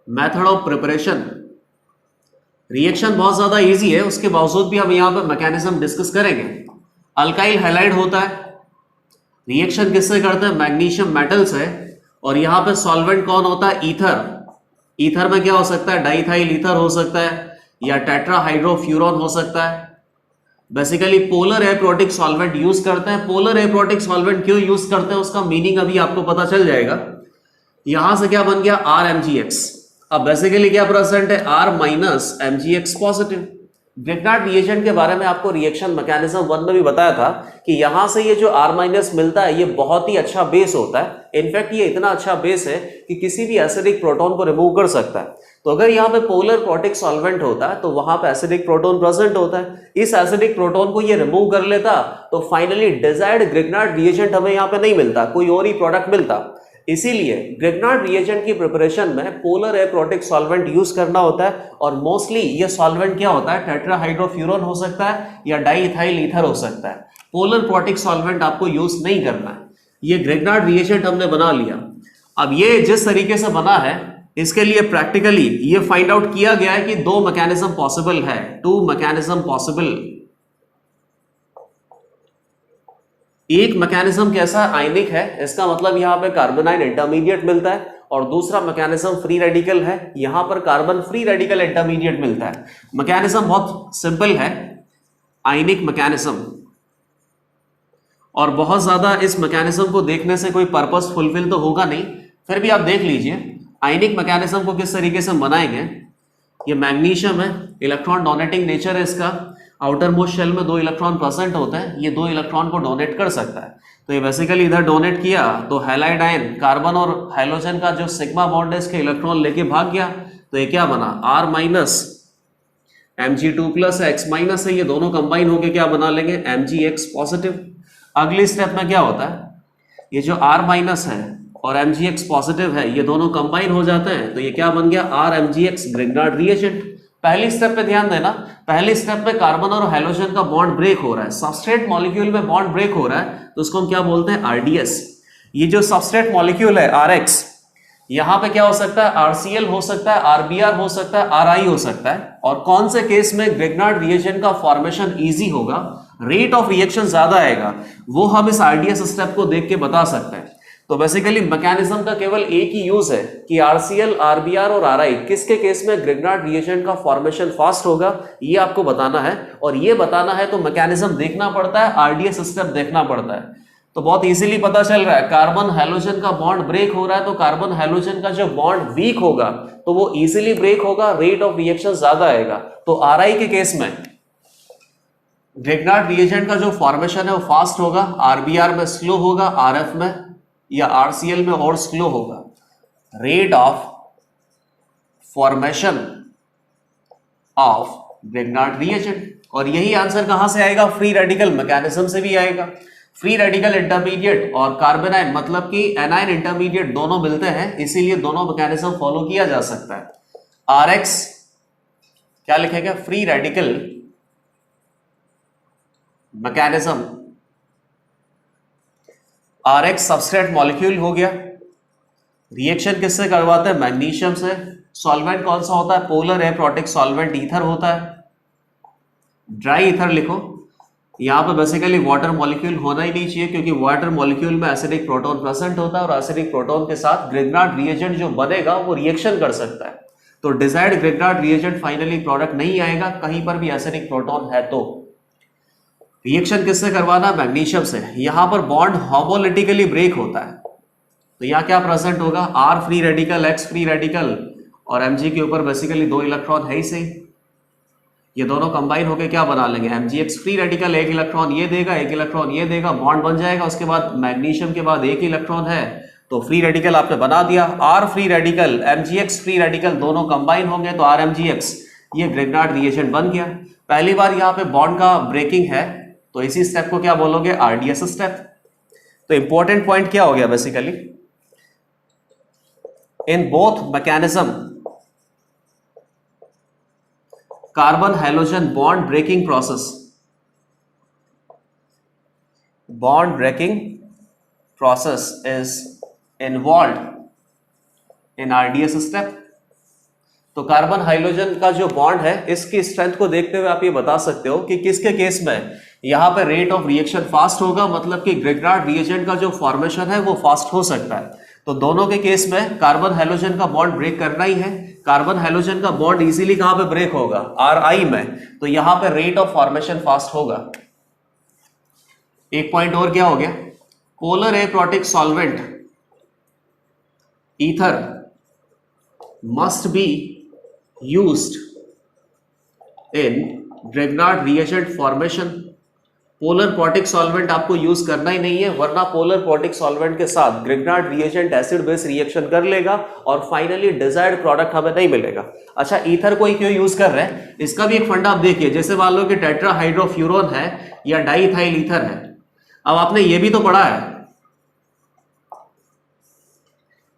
मेथड ऑफ प्रिपरेशन, रिएक्शन बहुत ज्यादा इजी है, उसके बावजूद भी हम यहां पर मैकेनिज्म डिस्कस करेंगे। अल्काइल हैलाइड होता है, रिएक्शन किससे करते हैं, मैग्नीशियम मेटल से, और यहां पे सॉल्वेंट कौन होता है, ईथर। ईथर में क्या हो सकता है, डाइथाइल ईथर हो सकता है या टेट्राहाइड्रोफ्यूरॉन हो सकता है। Basically polar aprotic solvent use करते हैं। पोलर एप्रोटिक सॉल्वेंट क्यों यूज करते हैं उसका मीनिंग अभी आपको पता चल जाएगा। यहां से क्या बन गया, RMgX। अब बेसिकली क्या प्रेजेंट है, R minus MgX positive. Grignard reagent के बारे में आपको रिएक्शन मैकेनिज्म 1 में भी बताया था कि यहां से ये जो R माइनस मिलता है ये बहुत ही अच्छा बेस होता है। इनफैक्ट ये इतना अच्छा बेस है कि किसी भी एसिडिक प्रोटॉन को रिमूव कर सकता है। तो अगर यहाँ पे पोलर प्रोटिक सॉल्वेंट होता है तो वहां पे एसिडिक प्रोटॉन प्रेजेंट होता है, इस एसिडिक प्रोटॉन को ये रिमूव कर लेता तो फाइनली डिजायर्ड ग्रिग्नार्ड रिएजेंट हमें यहाँ पे नहीं मिलता, कोई और ही प्रोडक्ट मिलता। इसीलिए ग्रिग्नार्ड रिएजेंट की प्रिपरेशन में पोलर एप्रोटिक सॉल्वेंट यूज करना होता है और मोस्टली ये सॉल्वेंट क्या होता है, टेट्राहाइड्रोफ्यूरॉन हो सकता है या डाइइथाइल ईथर हो सकता है। पोलर प्रोटिक सॉल्वेंट आपको यूज नहीं करना है। ये ग्रिग्नार्ड रिएजेंट हमने बना लिया। अब ये जिस तरीके से बना है इसके लिए प्रैक्टिकली ये फाइंड आउट किया गया है कि 2 मैकेनिज्म पॉसिबल है, 2 मैकेनिज्म पॉसिबल। एक मैकेनिज्म कैसा, आयनिक है, इसका मतलब यहाँ पे कार्बोनाइल इंटरमीडिएट मिलता है और दूसरा मैकेनिज्म फ्री रेडिकल है। यहां पर कार्बन फ्री रेडिकल इंटरमीडिएट मिलता है। मैकेनिज्म बहुत सिंपल है, आयनिक मैकेनिज्म, और बहुत ज्यादा इस मैकेनिज्म को देखने से कोई पर्पस फुलफिल तो होगा नहीं, फिर भी आप देख लीजिए आयनिक मैकेनिज्म को किस तरीके से बनाएंगे। ये मैग्नीशियम है, इलेक्ट्रॉन डोनेटिंग नेचर है इसका, आउटर मोस्ट शेल में 2 इलेक्ट्रॉन प्रेजेंट होते हैं, ये 2 इलेक्ट्रॉन को डोनेट कर सकता है। तो ये बेसिकली इधर डोनेट किया तो हैलाइड आयन कार्बन और हाइड्रोजन का जो सिग्मा बॉन्ड है इसके इलेक्ट्रॉन लेके भाग गया, तो ये क्या बना R minus Mg2 plus X minus है, ये दोनों कंबाइन होके क्या बना लेंगे Mgx पॉजिटिव। अगली स्टेप में क्या होता है, ये जो R माइनस है और Mgx पॉजिटिव है ये दोनों कंबाइन हो जाते हैं, तो ये क्या बन गया RMgx ग्रिग्नार्ड रिएजेंट। पहली स्टेप पे ध्यान देना, पहली स्टेप पे कार्बन और हाइड्रोजन का बॉन्ड ब्रेक हो रहा है, सबस्ट्रेट मॉलिक्यूल में बॉन्ड ब्रेक हो रहा है, तो उसको हम क्या बोलते हैं RDS। ये जो सबस्ट्रेट मॉलिक्यूल है RX, यहां पे क्या हो सकता है RCl हो सकता है, RBr हो सकता है, RI हो सकता है। और कौन से केस में ग्रिग्नार्ड रिएजेंट का फॉर्मेशन इजी होगा, रेट ऑफ रिएक्शन ज्यादा आएगा, वो हम इस RDS स्टेप को देख के बता सकते हैं। तो बेसिकली मैकेनिज्म का केवल एक ही यूज है कि RCl, RBr और RI किसके केस में ग्रिग्नार्ड रिएजेंट का फॉर्मेशन फास्ट होगा, ये आपको बताना है। और ये बताना है तो मैकेनिज्म देखना पड़ता है, RDS स्टेप देखना पड़ता है। तो बहुत इजीली पता चल रहा है, कार्बन हाइड्रोजन का बॉन्ड ब्रेक हो रहा है, तो कार्बन हाइड्रोजन का जो बॉन्ड वीक होगा तो वो इजीली ब्रेक होगा, रेट ऑफ रिएक्शन ज्यादा आएगा। तो RI के केस में ग्रिग्नार्ड रिएजेंट का जो फॉर्मेशन है वो फास्ट होगा, RBr में स्लो होगा, RF में या RCl में और स्लो होगा। Rate of formation of Grignard reagent, और यही आंसर कहां से आएगा, फ्री रेडिकल मैकेनिज्म से भी आएगा। फ्री रेडिकल इंटरमीडिएट और कार्बन आयन मतलब कि एनायन इंटरमीडिएट दोनों मिलते हैं, इसीलिए दोनों मैकेनिज्म फॉलो किया जा सकता है। RX क्या लिखेगा, free radical mechanism, RX substrate molecule हो गया, रिएक्शन किससे करवाते हैं, मैग्नीशियम से। सॉल्वेंट कौन सा होता है, पोलर एप्रोटिक सॉल्वेंट ईथर होता है, ड्राई ईथर लिखो। यहां पे बेसिकली वाटर मॉलिक्यूल होना ही नहीं चाहिए, क्योंकि वाटर मॉलिक्यूल में एसिडिक प्रोटॉन प्रेजेंट होता है और एसिडिक प्रोटॉन के साथ ग्रिग्नार्ड रिएजेंट जो बनेगा वो रिएक्शन कर सकता है। तो desired Grignard reagent finally product नहीं आएगा, कहीं पर भी एसिडिक प्रोटॉन है तो। रिएक्शन किससे करवाना, मैग्नीशियम से। यहां पर बॉन्ड होमोलिटिकली ब्रेक होता है, तो यहां क्या प्रेजेंट होगा, R free radical, X free radical, और Mg के ऊपर बेसिकली 2 इलेक्ट्रॉन है ही सही। ये दोनों कंबाइन होकर क्या बना लेंगे, Mgx फ्री रेडिकल, 1 इलेक्ट्रॉन ये देगा, 1 इलेक्ट्रॉन ये देगा, बॉन्ड बन जाएगा। उसके बाद मैग्नीशियम के बाद 1 इलेक्ट्रॉन है तो फ्री रेडिकल आपने बना दिया। R free radical, Mgx free radical दोनों कंबाइन होंगे तो RMgx, ये ग्रिग्नार्ड रिएजेंट बन गया। पहली बार यहाँ पे बॉन्ड का ब्रेकिंग है, तो इसी स्टेप को क्या बोलोगे, RDS स्टेप। तो इंपॉर्टेंट पॉइंट क्या हो गया, basically in both mechanism carbon hydrogen bond breaking process is involved in RDS step। तो कार्बन हाइड्रोजन का जो बॉन्ड है इसकी स्ट्रेंथ को देखते हुए आप ये बता सकते हो कि किसके केस में यहां पे रेट ऑफ रिएक्शन फास्ट होगा, मतलब कि ग्रिग्नार्ड रिएजेंट का जो फॉर्मेशन है वो फास्ट हो सकता है। तो दोनों के केस में कार्बन हाइड्रोजन का बॉन्ड ब्रेक करना ही है। कार्बन हाइड्रोजन का बॉन्ड इजीली कहां पे ब्रेक होगा, RI में, तो यहां पे रेट ऑफ फॉर्मेशन फास्ट होगा। एक पॉइंट और क्या हो गया, polar aprotic solvent ether must be used in Grignard reagent formation. Polar protic solvent आपको यूज करना ही नहीं है, वरना पोलर प्रोटिक सॉल्वेंट के साथ Grignard reagent acid base reaction कर लेगा और फाइनली डिजायर्ड प्रोडक्ट हमें नहीं मिलेगा। अच्छा, ईथर कोई क्यों यूज कर रहे हैं, इसका भी एक फंडा आप देखिए। जैसे मान लो कि टेट्राहाइड्रोफ्यूरोन है या डाइइथाइल ईथर है। अब आपने ये भी तो पढ़ा है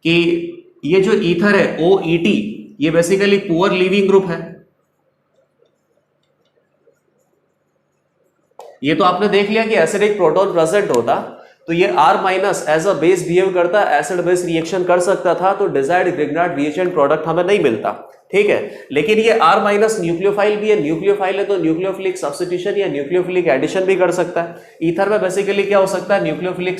कि ये जो ईथर है OET, ये बेसिकली पुअर लीविंग ग्रुप है। ये तो आपने देख लिया कि एसिडिक प्रोटॉन प्रेजेंट होता तो ये R minus as a base behave करता, एसिड बेस रिएक्शन कर सकता था, तो डिजायर्ड ग्रिग्नार्ड रिएजेंट प्रोडक्ट हमें नहीं मिलता, ठीक है। लेकिन ये R माइनस न्यूक्लियोफाइल भी है, न्यूक्लियोफाइल है तो न्यूक्लियोफिलिक सब्स्टिट्यूशन या न्यूक्लियोफिलिक एडिशन भी कर सकता है। ईथर में बेसिकली क्या हो सकता है, न्यूक्लियोफिलिक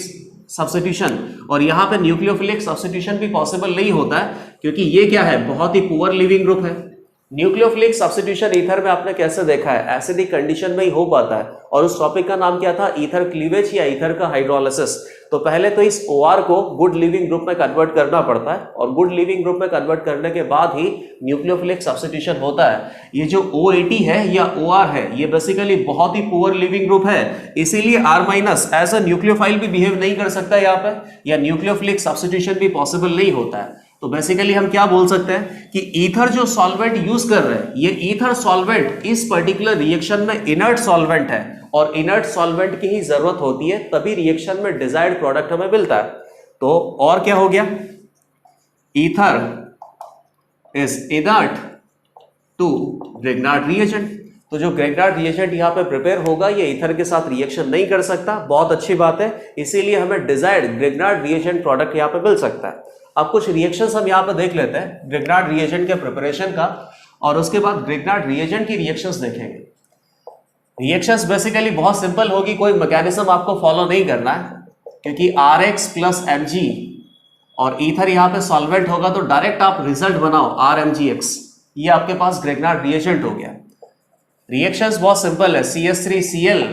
सब्स्टिट्यूशन, और यहाँ पे न्यूक्लियोफिलिक सब्स्टिट्यूशन भी पॉसिबल नहीं होता है क्योंकि ये क्या है, बहुत ही पुअर लिविंग ग्रुप है। न्यूक्लियोफिलिक सब्स्टिट्यूशन ईथर में आपने कैसे देखा है, एसिडिक कंडीशन में ही हो पाता है, और उस टॉपिक का नाम क्या था, ईथर क्लीवेज या ईथर का हाइड्रोलिसिस। तो पहले तो इस OR को गुड लिविंग ग्रुप में कन्वर्ट करना पड़ता है, और गुड लिविंग ग्रुप में कन्वर्ट करने के बाद ही न्यूक्लियोफिलिक सब्स्टिट्यूशन होता है। ये जो O80 है या OR है, ये बेसिकली बहुत ही पुअर लिविंग ग्रुप है, इसीलिए R- एज अ न्यूक्लियोफाइल भी बिहेव नहीं कर सकता यहाँ पे, या न्यूक्लियोफिलिक सब्स्टिट्यूशन भी पॉसिबल नहीं होता है। तो बेसिकली हम क्या बोल सकते हैं कि ईथर जो सॉल्वेंट यूज कर रहे हैं, ये ईथर सॉल्वेंट इस पर्टिकुलर रिएक्शन में इनर्ट सॉल्वेंट है, और इनर्ट सॉल्वेंट की ही जरूरत होती है, तभी रिएक्शन में डिजायर्ड प्रोडक्ट हमें मिलता है। तो और क्या हो गया, ether is inert to Grignard reagent. तो जो ग्रिग्नार्ड रिएजेंट यहाँ पे प्रिपेयर होगा, ये ईथर के साथ रिएक्शन नहीं कर सकता, बहुत अच्छी बात है, इसीलिए हमें डिजायर्ड ग्रिग्नार्ड रिएजेंट प्रोडक्ट यहाँ पे मिल सकता है। अब कुछ रिएक्शंस हम यहाँ पे देख लेते हैं ग्रिग्नार्ड रिएजेंट के प्रिपरेशन का, और उसके बाद ग्रिग्नार्ड रिएजेंट की रिएक्शंस देखेंगे। रिएक्शंस बेसिकली बहुत सिंपल होगी, कोई मैकेनिज्म आपको फॉलो नहीं करना है, क्योंकि Rx प्लस Mg और ईथर यहाँ पे सॉल्वेंट होगा, तो डायरेक्ट आप रिजल्ट बनाओ RMgX, ये आपके पास ग्रिग्नार्ड रिएजेंट हो गया। रिएक्शंस बहुत सिंपल है, CH3Cl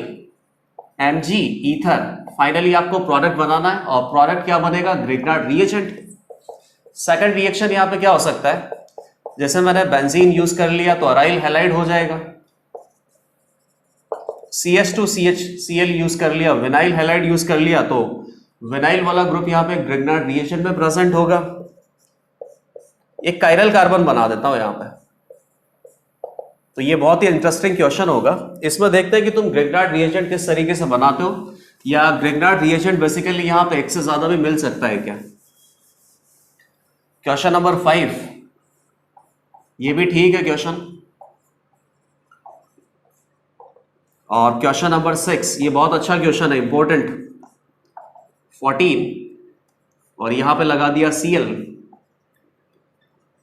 Mg ईथर, फाइनली आपको प्रोडक्ट बनाना है, और प्रोडक्ट क्या बनेगा, ग्रिग्नार्ड रिएजेंट। सेकंड रिएक्शन यहाँ पे क्या हो सकता है, जैसे मैंने बेंजीन यूज कर लिया तो अराइल हैलाइड हो जाएगा, CH2CHCl यूज कर लिया, विनाइल हैलाइड यूज कर लिया, तो विनाइल वाला ग्रुप यहाँ पे ग्रिग्नार्ड रिएजेंट में प्रेजेंट होगा। एक कायरल कार्बन बना देता हूं यहाँ पे, तो ये बहुत ही इंटरेस्टिंग क्वेश्चन होगा। इसमें देखते हैं कि तुम ग्रिग्नार्ड रिएजेंट किस तरीके से बनाते हो, या ग्रिग्नार्ड रिएजेंट बेसिकली यहाँ पे एक से ज्यादा भी मिल सकता है क्या। क्वेश्चन नंबर 5, ये भी ठीक है क्वेश्चन। और क्वेश्चन नंबर 6, ये बहुत अच्छा क्वेश्चन है, इंपॉर्टेंट। 14, और यहां पे लगा दिया Cl,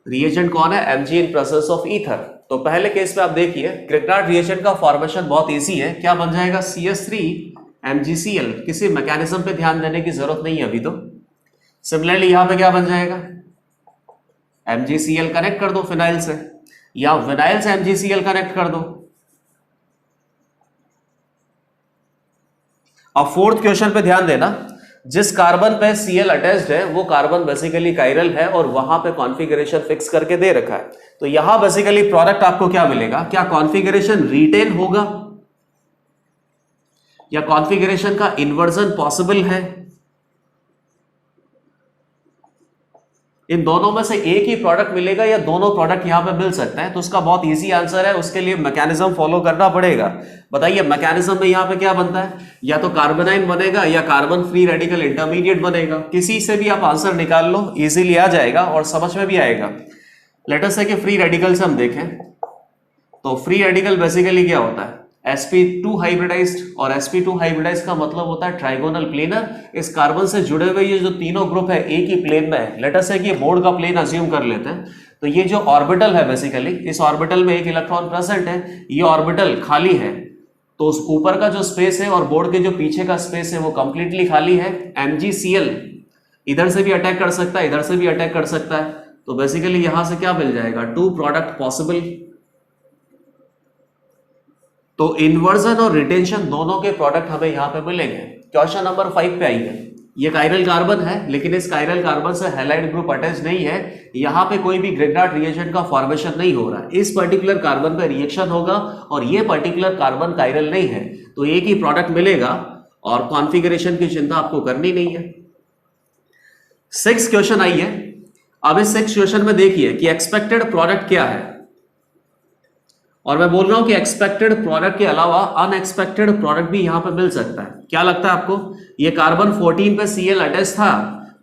रिएजेंट कौन है, Mg in presence of ether. तो पहले केस में आप देखिए ग्रिग्नार्ड रिएजेंट का फॉर्मेशन बहुत इजी है, क्या बन जाएगा, CH3 MgCl, किसी मैकेनिज्म पे ध्यान देने की जरूरत नहीं है अभी तो। सिमिलरली यहां पे क्या बन जाएगा, MgCl कनेक्ट कर दो फिनाइल से, या विनाइल से MgCl कनेक्ट कर दो। अब फोर्थ क्वेश्चन पे ध्यान देना, जिस कार्बन पे Cl अटैच्ड है वो कार्बन बेसिकली कायरल है, और वहां पे कॉन्फ़िगरेशन फिक्स करके दे रखा है। तो यहां बेसिकली प्रोडक्ट आपको क्या मिलेगा, क्या कॉन्फ़िगरेशन रिटेन होगा, या कॉन्फ़िगरेशन का इन्वर्जन पॉसिबल है। इन दोनों में से एक ही प्रोडक्ट मिलेगा, या दोनों प्रोडक्ट यहां पे मिल सकते हैं। तो उसका बहुत इजी आंसर है, उसके लिए मैकेनिज्म फॉलो करना पड़ेगा। बताइए मैकेनिज्म में यहां पे क्या बनता है, या तो कार्बोनाइन बनेगा या कार्बन फ्री रेडिकल इंटरमीडिएट बनेगा, किसी से भी आप आंसर निकाल लो, इजीली आ जाएगा और समझ में भी आएगा। लेट अस से कि फ्री रेडिकल से हम देखें, तो फ्री रेडिकल बेसिकली क्या होता है, sp2 हाइब्रिडाइज्ड, और sp2 हाइब्रिडाइज्ड का मतलब होता है ट्राइगोनल प्लेनर। इस कार्बन से जुड़े हुए ये जो तीनों ग्रुप है एक ही प्लेन में है। लेट अस से कि बोर्ड का प्लेन अज्यूम कर लेते हैं, तो ये जो ऑर्बिटल है बेसिकली, इस ऑर्बिटल में एक इलेक्ट्रॉन प्रेजेंट है, ये ऑर्बिटल खाली है, तो उस ऊपर का जो स्पेस है और बोर्ड के जो पीछे का स्पेस है वो कंप्लीटली खाली है। MgCl इधर से भी अटैक कर सकता है, इधर से भी अटैक कर सकता है, तो बेसिकली यहां से क्या मिल जाएगा, 2 प्रोडक्ट पॉसिबल। तो इन्वर्जन और रिटेंशन दोनों के प्रोडक्ट हमें यहां पे मिलेंगे। क्वेश्चन नंबर 5 पे आइए, ये कायरल कार्बन है, लेकिन इस कायरल कार्बन से हैलाइड ग्रुप अटैच नहीं है, यहां पे कोई भी ग्रिग्नार्ड रिएजेंट का फॉर्मेशन नहीं हो रहा है। इस पर्टिकुलर कार्बन पे रिएक्शन होगा, और ये पर्टिकुलर कार्बन कायरल नहीं है, तो एक ही प्रोडक्ट मिलेगा, और कॉन्फ़िगरेशन की चिंता आपको करनी नहीं है। 6 क्वेश्चन आइए। अब इस 6 क्वेश्चन में देखिए कि एक्सपेक्टेड प्रोडक्ट क्या है, और मैं बोल रहा हूं कि एक्सपेक्टेड प्रोडक्ट के अलावा अनएक्सपेक्टेड प्रोडक्ट भी यहां पे मिल सकता है। क्या लगता है आपको, ये कार्बन 14 पे Cl अटैच था,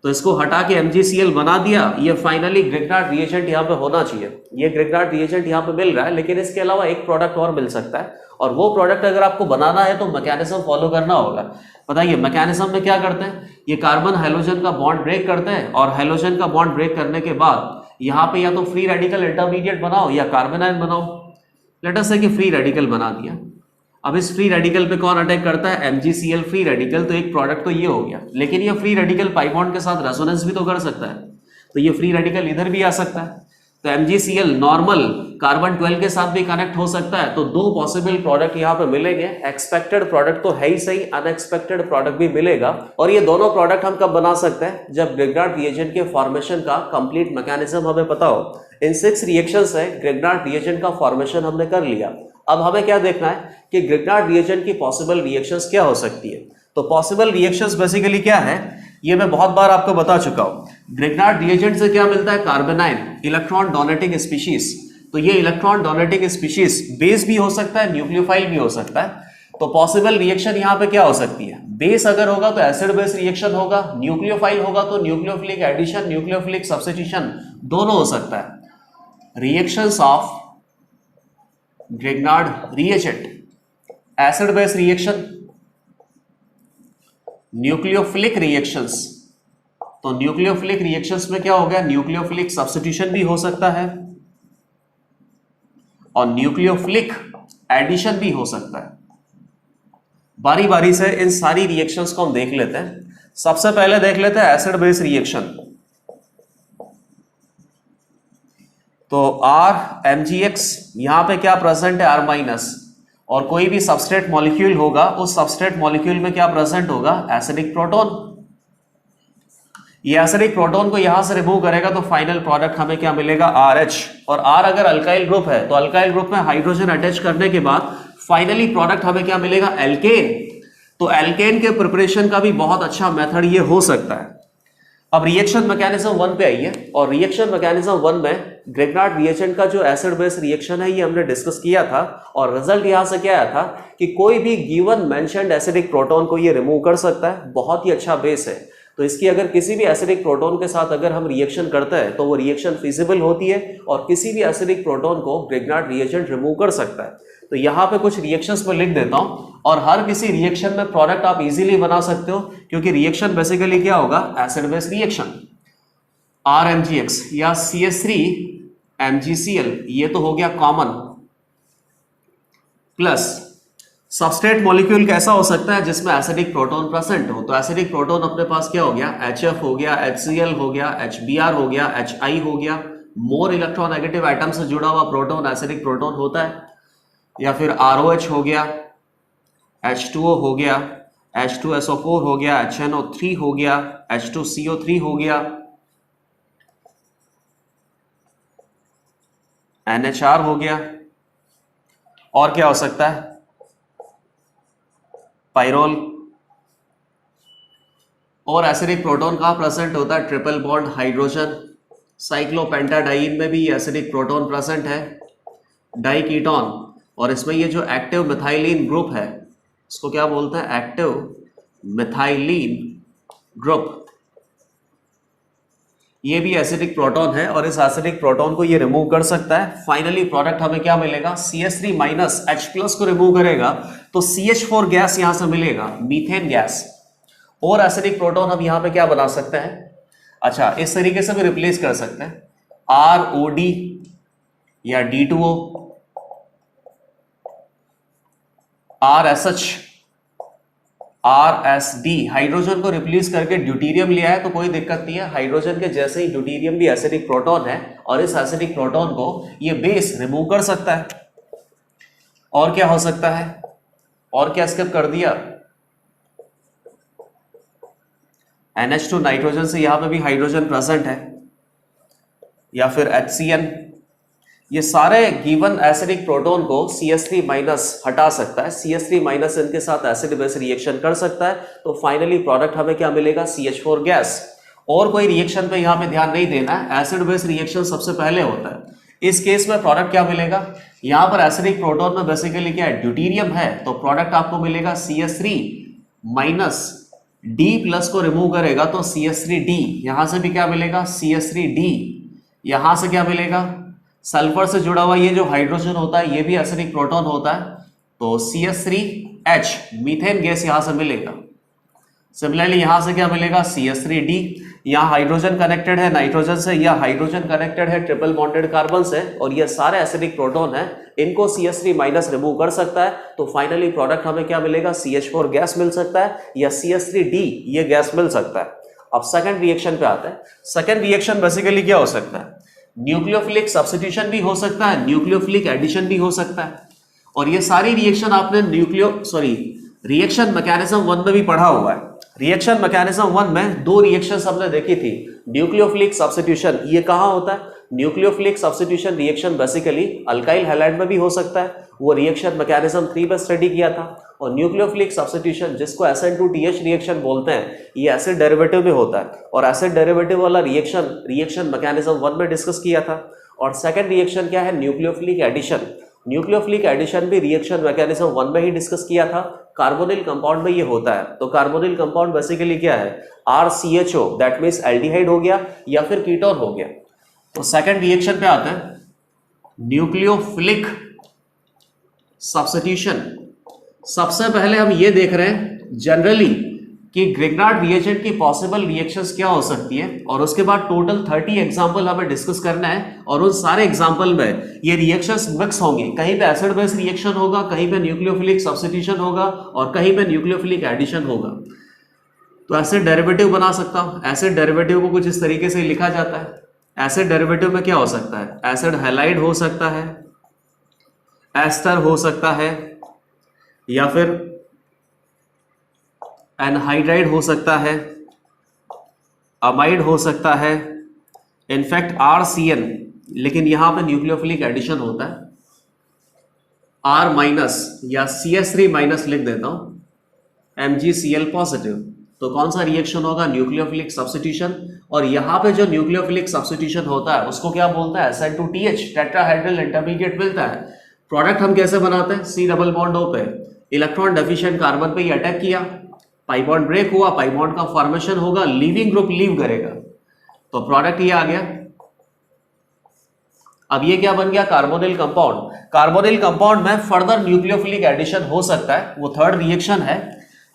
तो इसको हटा के MgCl बना दिया, ये फाइनली ग्रिग्नार्ड रिएजेंट यहां पे होना चाहिए। ये ग्रिग्नार्ड रिएजेंट यहां पे मिल रहा है, लेकिन इसके अलावा एक प्रोडक्ट और मिल सकता है, और वो प्रोडक्ट अगर आपको बनाना है तो मैकेनिज्म फॉलो करना होगा। बताइए मैकेनिज्म में क्या करते हैं, ये कार्बन हाइड्रोजन का बॉन्ड ब्रेक करते हैं, और हाइड्रोजन का बॉन्ड ब्रेक करने के बाद यहाँ पे या तो फ्री रेडिकल इंटरमीडिएट बनाओ या कार्बोनाइन बनाओ। लेट अस से कि फ्री रेडिकल बना दिया। अब इस फ्री रेडिकल पे कौन अटैक करता है? MgCl free radical. तो एक प्रोडक्ट तो ये हो गया, लेकिन ये फ्री रेडिकल पाई बॉन्ड के साथ रेजोनेंस भी तो कर सकता है, तो ये फ्री रेडिकल इधर भी आ सकता है। तो MgCl नॉर्मल कार्बन 12 के साथ भी कनेक्ट हो सकता है। तो दो पॉसिबल प्रोडक्ट यहाँ पे मिलेंगे। एक्सपेक्टेड प्रोडक्ट तो है ही सही, अनएक्सपेक्टेड प्रोडक्ट भी मिलेगा। और ये दोनों प्रोडक्ट हम कब बना सकते हैं? जब ग्रिग्नार्ड रिएजेंट के फॉर्मेशन का कंप्लीट मैकेनिज्म हमें पता हो। इन 6 रिएक्शंस है, ग्रिग्नार्ड रिएजेंट का फॉर्मेशन हमने कर लिया। अब हमें क्या देखना है कि ग्रिग्नार्ड रिएजेंट की पॉसिबल रिएक्शंस क्या हो सकती है। तो पॉसिबल रिएक्शंस बेसिकली क्या है, ये मैं बहुत बार आपको बता चुका हूं। ग्रिग्नार्ड रिएजेंट से क्या मिलता है? कार्बेनाइन, इलेक्ट्रॉन डोनेटिंग स्पीशीज। तो ये इलेक्ट्रॉन डोनेटिंग स्पीशीज बेस भी हो सकता है, न्यूक्लियोफाइल भी हो सकता है। तो पॉसिबल रिएक्शन यहां पे क्या हो सकती है? बेस अगर होगा तो एसिड बेस रिएक्शन होगा, न्यूक्लियोफाइल होगा तो न्यूक्लियोफिलिक एडिशन, न्यूक्लियोफिलिक सब्स्टिट्यूशन दोनों हो सकता है। Reactions of Grignard reagent, acid base reaction, nucleophilic reactions. तो न्यूक्लियोफिलिक रिएक्शंस में क्या हो गया? न्यूक्लियोफिलिक सब्स्टिट्यूशन भी हो सकता है और न्यूक्लियोफिलिक एडिशन भी हो सकता है। बारी बारी से इन सारी रिएक्शंस को हम देख लेते हैं। सबसे पहले देख लेते हैं एसिड बेस रिएक्शन। तो RMgX यहां पे क्या प्रेजेंट है? R-, और कोई भी सबस्ट्रेट मॉलिक्यूल होगा, उस सबस्ट्रेट मॉलिक्यूल में क्या प्रेजेंट होगा? Acidic proton. ये एसिडिक प्रोटॉन को यहां से रिमूव करेगा तो फाइनल प्रोडक्ट हमें क्या मिलेगा? RH। और R अगर अल्काइल ग्रुप है तो अल्काइल ग्रुप में हाइड्रोजन अटैच करने के बाद फाइनली प्रोडक्ट हमें क्या मिलेगा? एल्केन। तो एल्केन के प्रिपरेशन का भी बहुत अच्छा मेथड ये हो सकता है। अब रिएक्शन मैकेनिज्म 1 पे आइए, और रिएक्शन मैकेनिज्म 1 में ग्रिग्नार्ड रिएजेंट का जो एसिड बेस रिएक्शन है ये हमने डिस्कस किया था, और रिजल्ट यहां से क्या आया था कि कोई भी गिवन मेंशन्ड एसिडिक प्रोटॉन को ये रिमूव कर सकता है। बहुत ही अच्छा बेस है, तो इसकी अगर किसी भी एसिडिक प्रोटॉन के साथ अगर हम रिएक्शन करते हैं तो वो रिएक्शन फिजिबल होती है, और किसी भी एसिडिक प्रोटॉन को ग्रिग्नार्ड रिएजेंट रिमूव कर सकता है। तो यहाँ पे कुछ रिएक्शंस में लिख देता हूं, और हर किसी रिएक्शन में प्रोडक्ट आप इजीली बना सकते हो, क्योंकि रिएक्शन बेसिकली क्या होगा? Acid base reaction. RMgX या CH3MgCl ये तो हो गया कॉमन, प्लस सबस्ट्रेट मॉलिक्यूल कैसा हो सकता है? जिसमें एसिडिक प्रोटॉन प्रेजेंट हो। तो एसिडिक प्रोटॉन अपने पास क्या हो गया? HF हो गया, HCl हो गया, HBr हो गया, HI हो गया। मोर इलेक्ट्रोनेगेटिव एटम से जुड़ा हुआ प्रोटॉन एसिडिक प्रोटॉन होता है। या फिर ROH हो गया, H2O हो गया, H2SO4 हो गया, HNO3 हो गया, H2CO3 हो गया, NHR हो गया, और क्या हो सकता है? पाइरोल। और एसिडिक प्रोटॉन कहां प्रेजेंट होता है? Triple bond hydrogen. साइक्लोपेंटाडाइन में भी एसिडिक प्रोटॉन प्रेजेंट है, डाइकीटोन। और इसमें ये जो एक्टिव मिथाइलिन ग्रुप है इसको क्या बोलते हैं? Active methylene group. ये भी एसिडिक प्रोटॉन है, और इस एसिडिक प्रोटॉन को ये रिमूव कर सकता है। फाइनली प्रोडक्ट हमें क्या मिलेगा? CH3- H+ को रिमूव करेगा तो CH4 गैस यहां से मिलेगा, मीथेन गैस। और एसिडिक प्रोटॉन हम यहां पे क्या बना सकते हैं? अच्छा, इस तरीके से भी रिप्लेस कर सकते हैं, ROD या D2O, RSH, RSD। हाइड्रोजन को रिप्लेस करके ड्यूटेरियम लिया है तो कोई दिक्कत नहीं है। हाइड्रोजन के जैसे ही ड्यूटेरियम भी एसिडिक प्रोटॉन है, और इस एसिडिक प्रोटॉन को ये बेस रिमूव कर सकता है। और क्या हो सकता है? और क्या स्किप कर दिया? NH2 नाइट्रोजन से यहां पे भी हाइड्रोजन प्रेजेंट है, या फिर HCN। ये सारे गिवन एसिडिक प्रोटॉन को CH3- हटा सकता है, CH3- इनके साथ एसिड बेस रिएक्शन कर सकता है। तो फाइनली प्रोडक्ट हमें क्या मिलेगा? CH4 gas. और कोई रिएक्शन पे यहां पे ध्यान नहीं देना है, एसिड बेस रिएक्शन सबसे पहले होता है। इस केस में प्रोडक्ट क्या मिलेगा? यहां पर एसिडिक प्रोटॉन में बेसिकली क्या है? ड्यूटेरियम है, तो प्रोडक्ट आपको मिलेगा CH3- D+ को रिमूव करेगा तो CH3D। यहां से भी क्या मिलेगा? CH3D। यहां से क्या मिलेगा? सल्फर से जुड़ा हुआ ये जो हाइड्रोजन होता है ये भी एसिडिक प्रोटॉन होता है, तो CH3H मीथेन गैस यहां से मिलेगा। सिमिलरली यहां से क्या मिलेगा, CH3D। यहाँ हाइड्रोजन कनेक्टेड है नाइट्रोजन से, या हाइड्रोजन कनेक्टेड है ट्रिपल बॉन्डेड कार्बन से, और ये सारे एसिडिक प्रोटॉन है, इनको CH3 माइनस रिमूव कर सकता है। तो फाइनली प्रोडक्ट हमें क्या मिलेगा, CH4 गैस मिल सकता है, या CH3D ये गैस मिल सकता है। अब सेकंड रिएक्शन पे आते हैं। सेकंड रिएक्शन बेसिकली क्या हो सकता है, न्यूक्लियोफिलिक सब्स्टिट्यूशन भी हो सकता है, न्यूक्लियोफिलिक एडिशन भी हो सकता है। और ये सारी रिएक्शन आपने रिएक्शन मैकेनिज्म 1 में भी पढ़ा हुआ है। रिएक्शन मैकेनिज्म 1 में दो रिएक्शंस हमने देखी थी। न्यूक्लियोफिलिक सब्स्टिट्यूशन ये कहाँ होता है, nucleophilic substitution reaction basically alkyl halide में भी हो सकता है, वो रिएक्शन मैकेनिज्म 3 में स्टडी किया था। और न्यूक्लियोफिलिक सब्स्टिट्यूशन जिसको SN2TH रिएक्शन बोलते हैं, ये एसिड डेरिवेटिव में होता है, और एसिड डेरिवेटिव वाला रिएक्शन मैकेनिज्म 1 में डिस्कस किया था। और सेकंड रिएक्शन क्या है, न्यूक्लियोफिलिक एडिशन। न्यूक्लियोफिलिक एडिशन भी रिएक्शन मैकेनिज्म 1 में ही डिस्कस किया था। कार्बोनिल कंपाउंड में ये होता है। तो कार्बोनिल कंपाउंड बेसिकली क्या है, RCHO, दैट मीन्स एल्डिहाइड हो गया या फिर कीटोन हो गया। तो सेकंड रिएक्शन पे आते हैं, न्यूक्लियोफिलिक सब्स्टिट्यूशन। सबसे पहले हम ये देख रहे हैं जनरली कि ग्रिग्नार्ड रिएजेंट की पॉसिबल रिएक्शंस क्या हो सकती है, और उसके बाद टोटल 30 एग्जांपल हमें डिस्कस करना है। और उन सारे एग्जांपल में ये रिएक्शंस मिक्स होंगे, कहीं पे एसिड बेस रिएक्शन होगा, कहीं पे न्यूक्लियोफिलिक सब्स्टिट्यूशन होगा, और कहीं पे न्यूक्लियोफिलिक एडिशन होगा। तो एसिड डेरिवेटिव बना सकता हूं। एसिड डेरिवेटिव को कुछ इस तरीके से लिखा जाता है। एसिड डेरिवेटिव में क्या हो सकता है, एसिड हैलाइड हो सकता है, एस्टर हो सकता है, या फिर एनहाइड्राइड हो सकता है, अमाइड हो सकता है, इनफैक्ट RCN, लेकिन यहां पे न्यूक्लियोफिलिक एडिशन होता है, R माइनस या CH3 माइनस लिख देता हूं, MgCl पॉजिटिव। तो कौन सा रिएक्शन होगा, न्यूक्लियोफिलिक सब्स्टिट्यूशन। और यहां पे जो न्यूक्लियोफिलिक सब्स्टिट्यूशन होता है उसको क्या बोलता है, SN2TH, टेट्राहाइड्रल इंटरमीडिएट मिलता है। प्रोडक्ट हम कैसे बनाते हैं, C डबल बॉन्ड O पे इलेक्ट्रॉन डेफिशिएंट कार्बन पे ये अटैक किया, पाई बॉन्ड ब्रेक हुआ, पाई बॉन्ड का फॉर्मेशन होगा, लीविंग ग्रुप लीव करेगा, तो प्रोडक्ट ये आ गया। अब ये क्या बन गया, कार्बोनिल कंपाउंड। कार्बोनिल कंपाउंड में फर्दर न्यूक्लियोफिलिक एडिशन हो सकता है, वो थर्ड रिएक्शन है।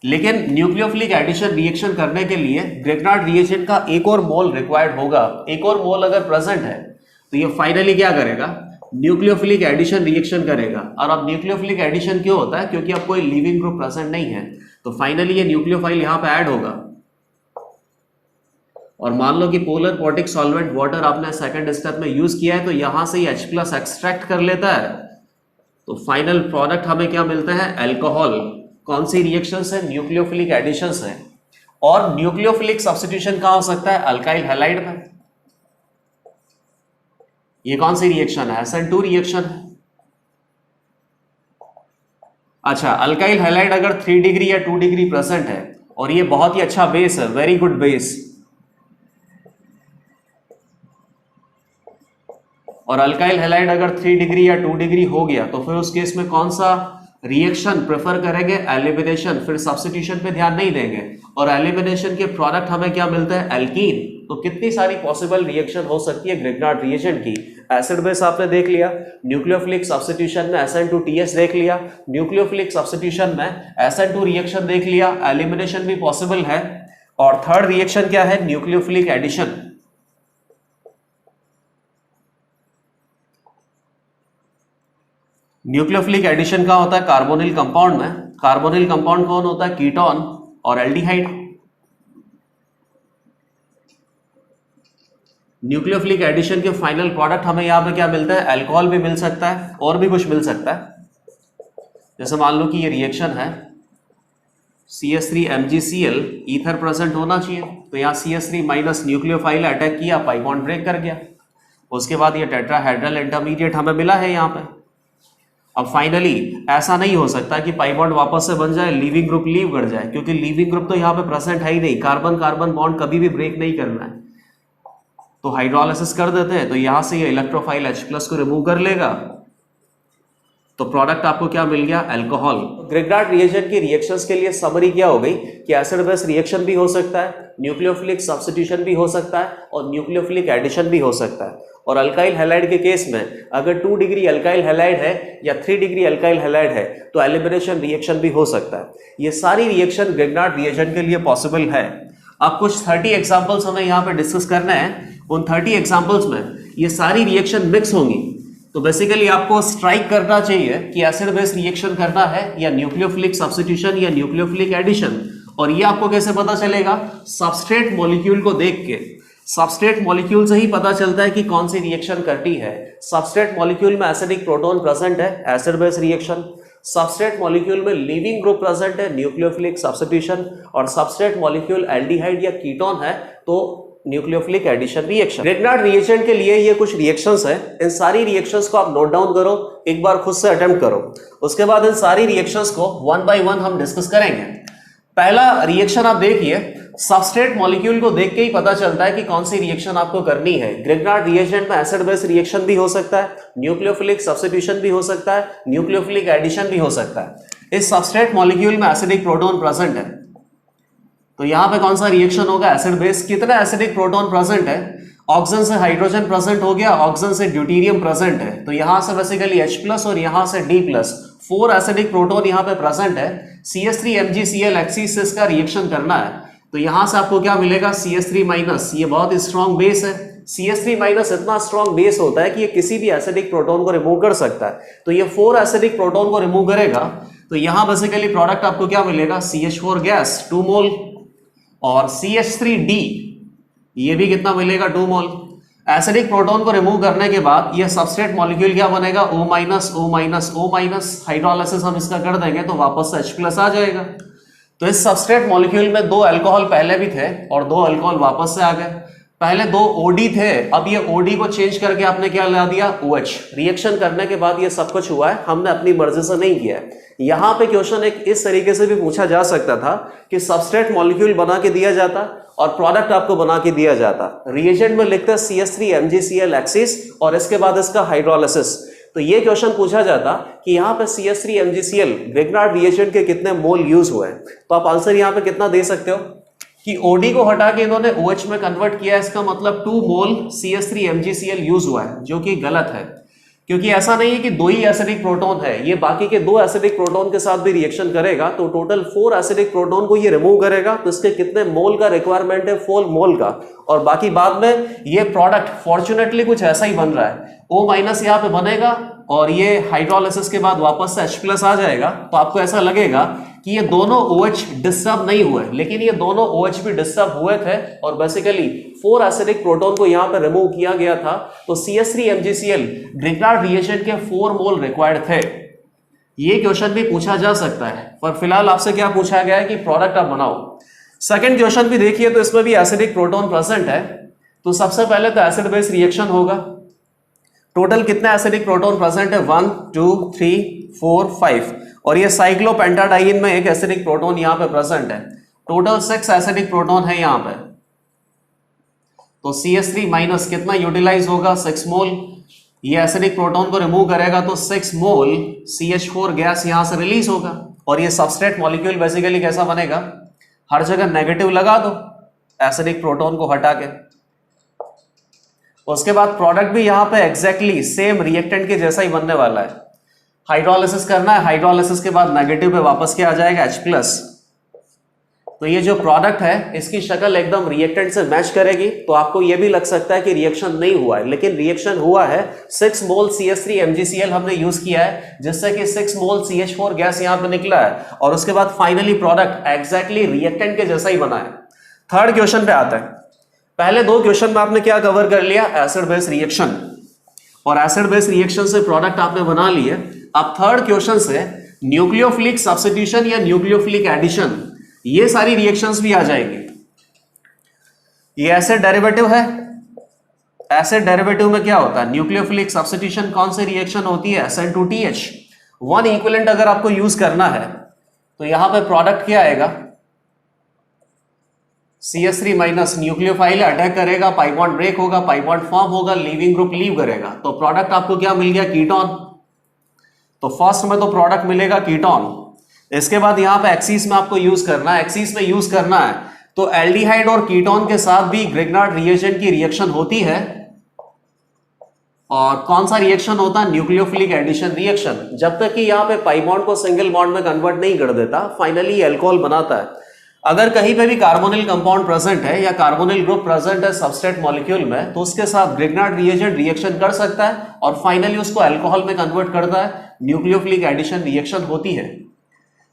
लेकिन न्यूक्लियोफिलिक एडिशन रिएक्शन करने के लिए ग्रिग्नार्ड रिएजेंट का एक और मोल रिक्वायर्ड होगा। एक और मोल अगर प्रेजेंट है तो ये फाइनली क्या करेगा, न्यूक्लियोफिलिक एडिशन रिएक्शन करेगा। और अब न्यूक्लियोफिलिक एडिशन क्यों होता है, क्योंकि अब कोई लीविंग ग्रुप प्रेजेंट नहीं है, तो फाइनली ये न्यूक्लियोफाइल यहां पे ऐड होगा। और मान लो कि पोलर पोटिक सॉल्वेंट वाटर आपने सेकंड स्टेप में यूज किया है, तो यहां से ये H+ एक्सट्रैक्ट कर लेता है, तो फाइनल प्रोडक्ट हमें क्या मिलता है, अल्कोहल। कौन सी रिएक्शन है, न्यूक्लियोफिलिक एडिशन है। और न्यूक्लियोफिलिक सब्स्टिट्यूशन कहां हो सकता है, अल्काइल हैलाइड में। ये कौन सी रिएक्शन है, SN2 रिएक्शन है। अच्छा, अल्काइल हैलाइड अगर 3 डिग्री या 2 डिग्री प्रेजेंट है, और ये बहुत ही अच्छा बेस है, वेरी गुड बेस, और अल्काइल हैलाइड अगर 3 डिग्री या 2 डिग्री हो गया, तो फिर उस केस में कौन सा रिएक्शन प्रेफर करेंगे, एलिमिनेशन। फिर सब्स्टिट्यूशन पे ध्यान नहीं देंगे, और एलिमिनेशन के प्रोडक्ट हमें क्या मिलता है, एल्कीन। तो कितनी सारी पॉसिबल रिएक्शन हो सकती है ग्रिग्नार्ड रिएजेंट की। एसिड बेस आपने देख लिया, न्यूक्लियोफिलिक सब्स्टिट्यूशन में SN2TH देख लिया, न्यूक्लियोफिलिक सब्स्टिट्यूशन में SN2 रिएक्शन देख लिया, एलिमिनेशन भी पॉसिबल है। और थर्ड रिएक्शन क्या है, न्यूक्लियोफिलिक एडिशन। न्यूक्लियोफिलिक एडिशन का होता है कार्बोनिल कंपाउंड में। कार्बोनिल कंपाउंड कौन होता है, कीटोन और एल्डिहाइड। न्यूक्लियोफिलिक एडिशन के फाइनल प्रोडक्ट हमें यहां पे क्या मिलता है, अल्कोहल भी मिल सकता है, और भी कुछ मिल सकता है। जैसे मान लो कि ये रिएक्शन है, CH3 MgCl, ईथर प्रेजेंट होना चाहिए, तो यहाँ CH3 माइनस न्यूक्लियोफाइल अटैक किया, पाई बॉन्ड ब्रेक कर गया, उसके बाद ये टेट्राहाइड्रल इंटरमीडिएट हमें मिला है यहाँ पे। अब फाइनली ऐसा नहीं हो सकता कि पाई बॉन्ड वापस से बन जाए, लीविंग ग्रुप लीव कर जाए, क्योंकि लीविंग ग्रुप तो यहाँ पे प्रेजेंट है ही नहीं। कार्बन कार्बन बॉन्ड कभी भी ब्रेक नहीं करना है, तो हाइड्रोलाइसिस कर देते हैं, तो यहां से ये इलेक्ट्रोफाइल H+ को रिमूव कर लेगा, तो प्रोडक्ट आपको क्या मिल गया, अल्कोहल। ग्रिग्नार्ड रिएजेंट की रिएक्शंस के लिए समरी क्या हो गई कि एसिड बेस रिएक्शन भी हो सकता है, न्यूक्लियोफिलिक सब्स्टिट्यूशन भी हो सकता है और न्यूक्लियोफिलिक एडिशन भी हो सकता है। और अल्काइल हैलाइड के केस में अगर 2 डिग्री अल्काइल हैलाइड है या 3 डिग्री अल्काइल हैलाइड है तो एलिमिनेशन रिएक्शन भी हो सकता है। ये सारी रिएक्शन ग्रिग्नार्ड रिएजेंट के लिए पॉसिबल है। अब कुछ 30 एग्जांपल्स हमें यहाँ पे डिस्कस करना है। उन 30 एग्जांपल्स में ये सारी रिएक्शन मिक्स होंगी। तो बेसिकली आपको स्ट्राइक करना चाहिए कि एसिड बेस रिएक्शन करना है या न्यूक्लियोफिलिक सब्स्टिट्यूशन या न्यूक्लियोफिलिक एडिशन। और ये आपको कैसे पता चलेगा, सबस्ट्रेट मॉलिक्यूल को देख के। सबस्ट्रेट मॉलिक्यूल से ही पता चलता है कि कौन सी रिएक्शन करती है। सबस्ट्रेट मॉलिक्यूल में एसिडिक प्रोटॉन प्रेजेंट है, acid base reaction. Substrate molecule में लीविंग ग्रुप प्रेजेंट है, न्यूक्लियोफिलिक सब्स्टिट्यूशन। और सबस्ट्रेट मॉलिक्यूल एल्डिहाइड या कीटोन है तो nucleophilic addition reaction. Grignard reagent के लिए ये कुछ रिएक्शंस हैं। इन सारी रिएक्शंस को आप नोट डाउन करो, एक बार खुद से अटेम्प्ट करो। उसके बाद इन सारी रिएक्शंस को वन बाय वन हम डिस्कस करेंगे। पहला रिएक्शन आप देखिए, सबस्ट्रेट मॉलिक्यूल को देख के ही पता चलता है कि कौन सी रिएक्शन आपको करनी है। ग्रिग्नार्ड रिएजेंट में एसिड बेस रिएक्शन भी हो सकता है, न्यूक्लियोफिलिक सब्स्टिट्यूशन भी हो सकता है, न्यूक्लियोफिलिक एडिशन भी हो सकता है। इस सबस्ट्रेट मॉलिक्यूल में एसिडिक प्रोटॉन प्रेजेंट है तो यहां पे कौन सा रिएक्शन होगा, एसिड बेस। कितना एसिडिक प्रोटॉन प्रेजेंट है, ऑक्सीजन से हाइड्रोजन प्रेजेंट हो गया, ऑक्सीजन से ड्यूटेरियम प्रेजेंट है तो यहां से बेसिकली H+ और यहां से D+, 4 एसिडिक प्रोटॉन यहां पे प्रेजेंट है। CH3MgCl एक्सिस से इसका रिएक्शन करना है तो यहां से आपको क्या मिलेगा, CH3-। ये बहुत स्ट्रॉन्ग बेस है। CH3- इतना स्ट्रॉन्ग बेस होता है कि ये किसी भी एसिडिक प्रोटॉन को रिमूव कर सकता है। तो ये 4 एसिडिक प्रोटॉन को रिमूव करेगा तो यहां बेसिकली प्रोडक्ट आपको क्या मिलेगा, CH4 गैस 2 मोल और CH3D ये भी कितना मिलेगा, 2 मोल। एसिडिक प्रोटॉन को रिमूव करने के बाद ये सबस्ट्रेट मॉलिक्यूल क्या बनेगा, O-O-O-। हाइड्रोलाइसिस हम इसका कर देंगे तो वापस से H+ आ जाएगा। तो इस सबस्ट्रेट मॉलिक्यूल में 2 अल्कोहल पहले भी थे और 2 अल्कोहल वापस से आ गए। पहले 2 OD थे, अब ये OD को चेंज करके आपने क्या ला दिया, OH। रिएक्शन करने के बाद ये सब कुछ हुआ है, हमने अपनी मर्जी से नहीं किया है। यहां पे क्वेश्चन एक इस तरीके से भी पूछा जा सकता था कि सबस्ट्रेट मॉलिक्यूल बना के दिया जाता और प्रोडक्ट आपको बना के दिया जाता। रिएजेंट में लिखते CH3MgCl एक्सिस और इसके बाद इसका हाइड्रोलाइसिस। तो ये क्वेश्चन पूछा जाता कि यहाँ पे CH3MgCl ग्रिग्नार्ड रिएजेंट के कितने मोल यूज हुए। तो आप आंसर यहाँ पे कितना दे सकते हो कि OD को हटा के इन्होंने OH में कन्वर्ट किया है, इसका मतलब 2 मोल CH3MgCl यूज हुआ है, जो कि गलत है। क्योंकि ऐसा नहीं है कि 2 ही एसिडिक प्रोटॉन है, ये बाकी के 2 एसिडिक प्रोटॉन के साथ भी रिएक्शन करेगा तो टोटल 4 एसिडिक प्रोटॉन को ये रिमूव करेगा। तो इसके कितने मोल का रिक्वायरमेंट है, 4 मोल का। और बाकी बाद में ये प्रोडक्ट फॉर्चुनेटली कुछ ऐसा ही बन रहा है, O- यहाँ पे बनेगा और ये हाइड्रोलाइसिस के बाद वापस से H+ आ जाएगा। तो आपको ऐसा लगेगा कि ये दोनों OH डिस्टर्ब नहीं हुए, लेकिन ये दोनों OH भी डिस्टर्ब हुए थे और बेसिकली 4 एसिडिक प्रोटॉन को यहां पर रिमूव किया गया था। तो CH3MgCl ग्रिग्नार्ड रिएजेंट के 4 मोल रिक्वायर्ड थे। ये क्वेश्चन भी पूछा जा सकता है, पर फिलहाल आपसे क्या पूछा गया है कि प्रोडक्ट आप बनाओ। सेकंड क्वेश्चन भी देखिए तो इसमें भी एसिडिक प्रोटॉन प्रेजेंट है। तो सबसे पहले तो एसिड बेस रिएक्शन होगा। टोटल कितने एसिडिक प्रोटॉन प्रेजेंट है, 1 2 3 4 5 और ये साइक्लोपेंटाडाइन में एक एसिडिक प्रोटॉन यहां पे प्रेजेंट है। टोटल 6 एसिडिक प्रोटॉन है यहां पे। तो CH3- कितना यूटिलाइज होगा, 6 मोल। ये एसिडिक प्रोटॉन को रिमूव करेगा तो 6 मोल CH4 गैस यहां से रिलीज होगा। और ये सबस्ट्रेट मॉलिक्यूल बेसिकली कैसा बनेगा, हर जगह नेगेटिव लगा दो एसिडिक प्रोटॉन को हटा के। उसके बाद प्रोडक्ट भी यहां पे एग्जैक्टली सेम रिएक्टेंट के जैसा ही बनने वाला है। हाइड्रोलाइसिस करना है, हाइड्रोलाइसिस के बाद नेगेटिव पे वापस क्या आ जाएगा, H+। तो ये जो प्रोडक्ट है इसकी शक्ल एकदम रिएक्टेंट से मैच करेगी। तो आपको ये भी लग सकता है कि रिएक्शन नहीं हुआ है, लेकिन रिएक्शन हुआ है। 6 मोल CH3MgCl हमने यूज किया है, जिससे कि 6 मोल CH4 गैस यहां पे निकला है और उसके बाद फाइनली प्रोडक्ट एग्जैक्टली रिएक्टेंट के जैसा ही बना है। थर्ड क्वेश्चन पे आता है। पहले 2 क्वेश्चन में आपने क्या कवर कर लिया, एसिड बेस रिएक्शन, और एसिड बेस रिएक्शन से प्रोडक्ट आपने बना लिए। अब थर्ड क्वेश्चन से न्यूक्लियोफिलिक सब्स्टिट्यूशन या न्यूक्लियोफिलिक एडिशन, ये सारी रिएक्शंस भी आ जाएंगी। ये एसिड डेरिवेटिव है। एसिड डेरिवेटिव में क्या होता है, न्यूक्लियोफिलिक सब्स्टिट्यूशन कौन सी रिएक्शन होती है, SN2TH। 1 इक्विवेलेंट अगर आपको यूज करना है तो यहां पे प्रोडक्ट क्या आएगा, CH3- न्यूक्लियोफाइल अटैक करेगा, पाई बॉन्ड ब्रेक होगा, पाई बॉन्ड फॉर्म होगा, लीविंग ग्रुप लीव करेगा। तो प्रोडक्ट आपको क्या मिल गया, कीटोन। तो फर्स्ट में तो प्रोडक्ट मिलेगा कीटोन, इसके बाद यहां पे एक्सिस में आपको यूज करना है, एक्सिस में यूज करना है तो एल्डिहाइड और कीटोन के साथ भी ग्रिग्नार्ड रिएजेंट की रिएक्शन होती है। और कौन सा रिएक्शन होता है? Nucleophilic addition reaction. जब तक कि यहाँ पे पाई बॉन्ड को सिंगल बॉन्ड में कन्वर्ट नहीं कर देता, फाइनली अल्कोहल बनाता है। अगर कहीं पे भी कार्बोनिल कंपाउंड प्रेजेंट है या कार्बोनिल ग्रुप प्रेजेंट है सबस्ट्रेट मॉलिक्यूल में, तो उसके साथ ग्रिग्नार्ड रिएजेंट रिएक्शन कर सकता है और फाइनली उसको अल्कोहल में कन्वर्ट करता है, न्यूक्लियोफिलिक एडिशन रिएक्शन होती है।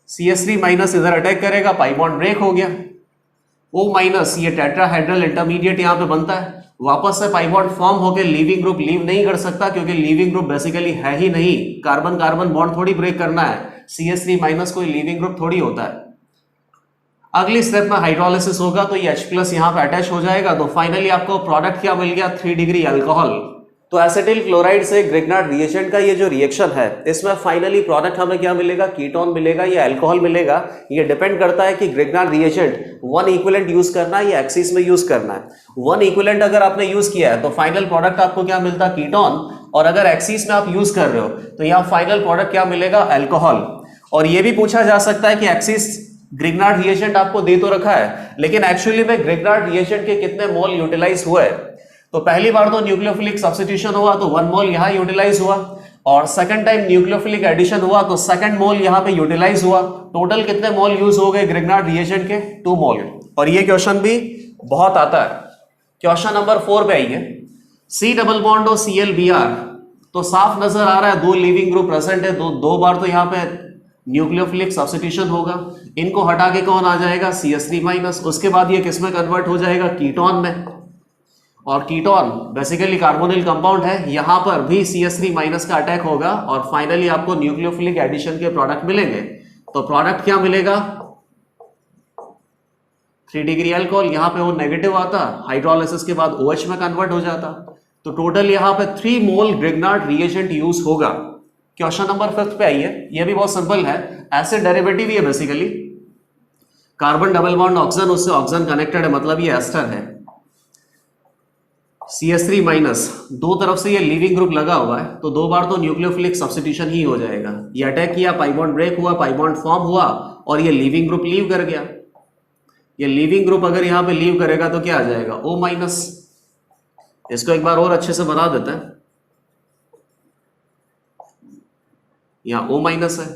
CH3 माइनस इधर अटैक करेगा, पाई बॉन्ड ब्रेक हो गया, O माइनस ये टेट्राहेड्रल इंटरमीडिएट यहाँ पे बनता है, वापस से पाई बॉन्ड फॉर्म होकर लीविंग ग्रुप लीव नहीं कर सकता क्योंकि लीविंग ग्रुप बेसिकली है ही नहीं, कार्बन कार्बन बॉन्ड थोड़ी ब्रेक करना है, CH3 माइनस कोई लीविंग ग्रुप थोड़ी होता है। अगली स्टेप में हाइड्रोलिसिस होगा तो ये H+ यहाँ पे अटैच हो जाएगा, तो फाइनली आपको प्रोडक्ट क्या मिल गया? 3 डिग्री अल्कोहल। तो एसिटिल क्लोराइड से ग्रिग्नार्ड रिएजेंट का ये जो रिएक्शन है, इसमें फाइनली प्रोडक्ट हमें क्या मिलेगा? कीटोन मिलेगा या अल्कोहल मिलेगा। ये डिपेंड करता है कि ग्रिग्नार्ड रिएजेंट 1 इक्विवेलेंट यूज करना है या एक्सिस में यूज करना है। 1 इक्विवेलेंट अगर आपने यूज किया है तो फाइनल प्रोडक्ट आपको क्या मिलता? कीटोन। और अगर एक्सिस में आप यूज कर रहे हो तो यहाँ फाइनल प्रोडक्ट क्या मिलेगा? अल्कोहल। और ये भी पूछा जा सकता है कि एक्सिस ग्रिग्नार्ड रिएजेंट आपको दे तो रखा है, लेकिन एक्चुअली में ग्रिग्नार्ड रिएजेंट के कितने मोल यूटिलाइज हुए? तो पहली बार तो न्यूक्लियोफिलिक सब्स्टिट्यूशन हुआ तो 1 मोल यहां यूटिलाइज हुआ, और सेकंड टाइम न्यूक्लियोफिलिक एडिशन हुआ तो सेकंड मोल यहां पे यूटिलाइज हुआ। टोटल कितने मोल यूज हो गए ग्रिग्नार्ड रिएजेंट के? 2 मोल। और ये क्वेश्चन भी बहुत आता है। क्वेश्चन नंबर 4 पे आइए। C डबल बॉन्ड और ClBr, तो साफ नजर आ रहा है 2 लिविंग ग्रुप प्रेजेंट है, दो बार तो यहाँ पे न्यूक्लियोफिलिक सब्स्टिट्यूशन होगा। इनको हटा के कौन आ जाएगा? CH3 minus. उसके बाद ये किस में कन्वर्ट हो जाएगा? कीटोन में। और कीटोन बेसिकली कार्बोनिल कंपाउंड है, यहां पर भी CH3 माइनस का अटैक होगा और फाइनली आपको न्यूक्लियोफिलिक एडिशन के प्रोडक्ट मिलेंगे। तो प्रोडक्ट क्या मिलेगा? 3 डिग्री अल्कोहल। यहां पे वो नेगेटिव आता, हाइड्रोलिसिस के बाद OH में कन्वर्ट हो जाता। तो टोटल यहां पे 3 मोल ग्रिग्नार्ड रिएजेंट यूज होगा। क्वेश्चन नंबर 5 पे आइए। ये भी बहुत सिंपल है, एसिड डेरिवेटिव ही है basically. Carbon double bond oxygen, उससे ऑक्सीजन कनेक्टेड है, मतलब ये एस्टर है। CH3 माइनस, दो तरफ से ये लीविंग ग्रुप लगा हुआ है तो 2 बार तो न्यूक्लियोफिलिक सब्स्टिट्यूशन ही हो जाएगा। ये अटैक किया, पाई बॉन्ड ब्रेक हुआ, पाई बॉन्ड फॉर्म हुआ और ये लीविंग ग्रुप लीव कर गया। ये लीविंग ग्रुप अगर यहां पे लीव करेगा तो क्या आ जाएगा? O minus. इसको एक बार और अच्छे से बना देते हैं। यहाँ O माइनस है।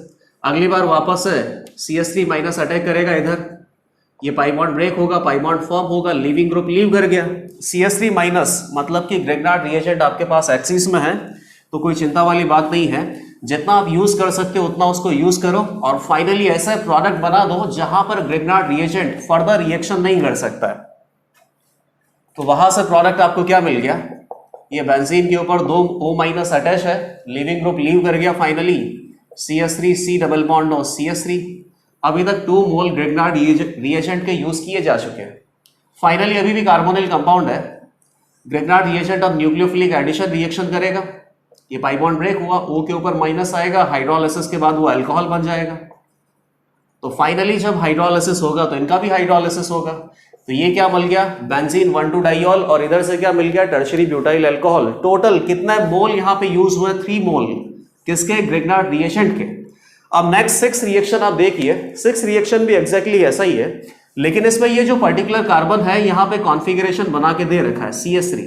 अगली बार वापस से CH3 माइनस अटैक करेगा इधर, ये पाई बॉन्ड ब्रेक होगा, पाई बॉन्ड फॉर्म होगा, लिविंग ग्रुप लीव कर गया। CH3 माइनस मतलब कि ग्रिग्नार्ड रिएजेंट आपके पास एक्सिस में है, तो कोई चिंता वाली बात नहीं है। जितना आप यूज कर सकते हो उतना उसको यूज करो और फाइनली ऐसा प्रोडक्ट बना दो जहां पर ग्रिग्नार्ड रिएजेंट फर्दर रिएक्शन नहीं कर सकता है। तो वहां से प्रोडक्ट आपको क्या मिल गया? ये बेंजीन के ऊपर 2 O माइनस अटैच है, लिविंग ग्रुप लीव कर गया, finally CH3 C double bond और CH3। अभी तक 2 मोल ग्रिग्नार्ड रिएजेंट के यूज किए जा चुके हैं। फाइनली अभी भी कार्बोनिल कंपाउंड है, ग्रिग्नार्ड रिएजेंट अब न्यूक्लियोफिलिक एडिशन रिएक्शन करेगा। ये पाई बॉन्ड ब्रेक हुआ, O के ऊपर माइनस आएगा, हाइड्रोलिसिस के बाद वो अल्कोहल बन जाएगा। तो फाइनली जब हाइड्रोलिसिस होगा तो इनका भी हाइड्रोलिसिस होगा। तो ये क्या मिल गया? बेंजीन 1,2 डाइऑल और इधर से क्या मिल गया? Tertiary butyl alcohol. टोटल कितने मोल यहाँ पे यूज हुए? 3 मोल। किसके? ग्रिग्नार्ड रिएजेंट के। अब नेक्स्ट 6 रिएक्शन आप देखिए। 6 रिएक्शन भी एग्जैक्टली ऐसा ही है, लेकिन इसमें ये जो पर्टिकुलर कार्बन है यहाँ पे कॉन्फ़िगरेशन बना के दे रखा है CH3।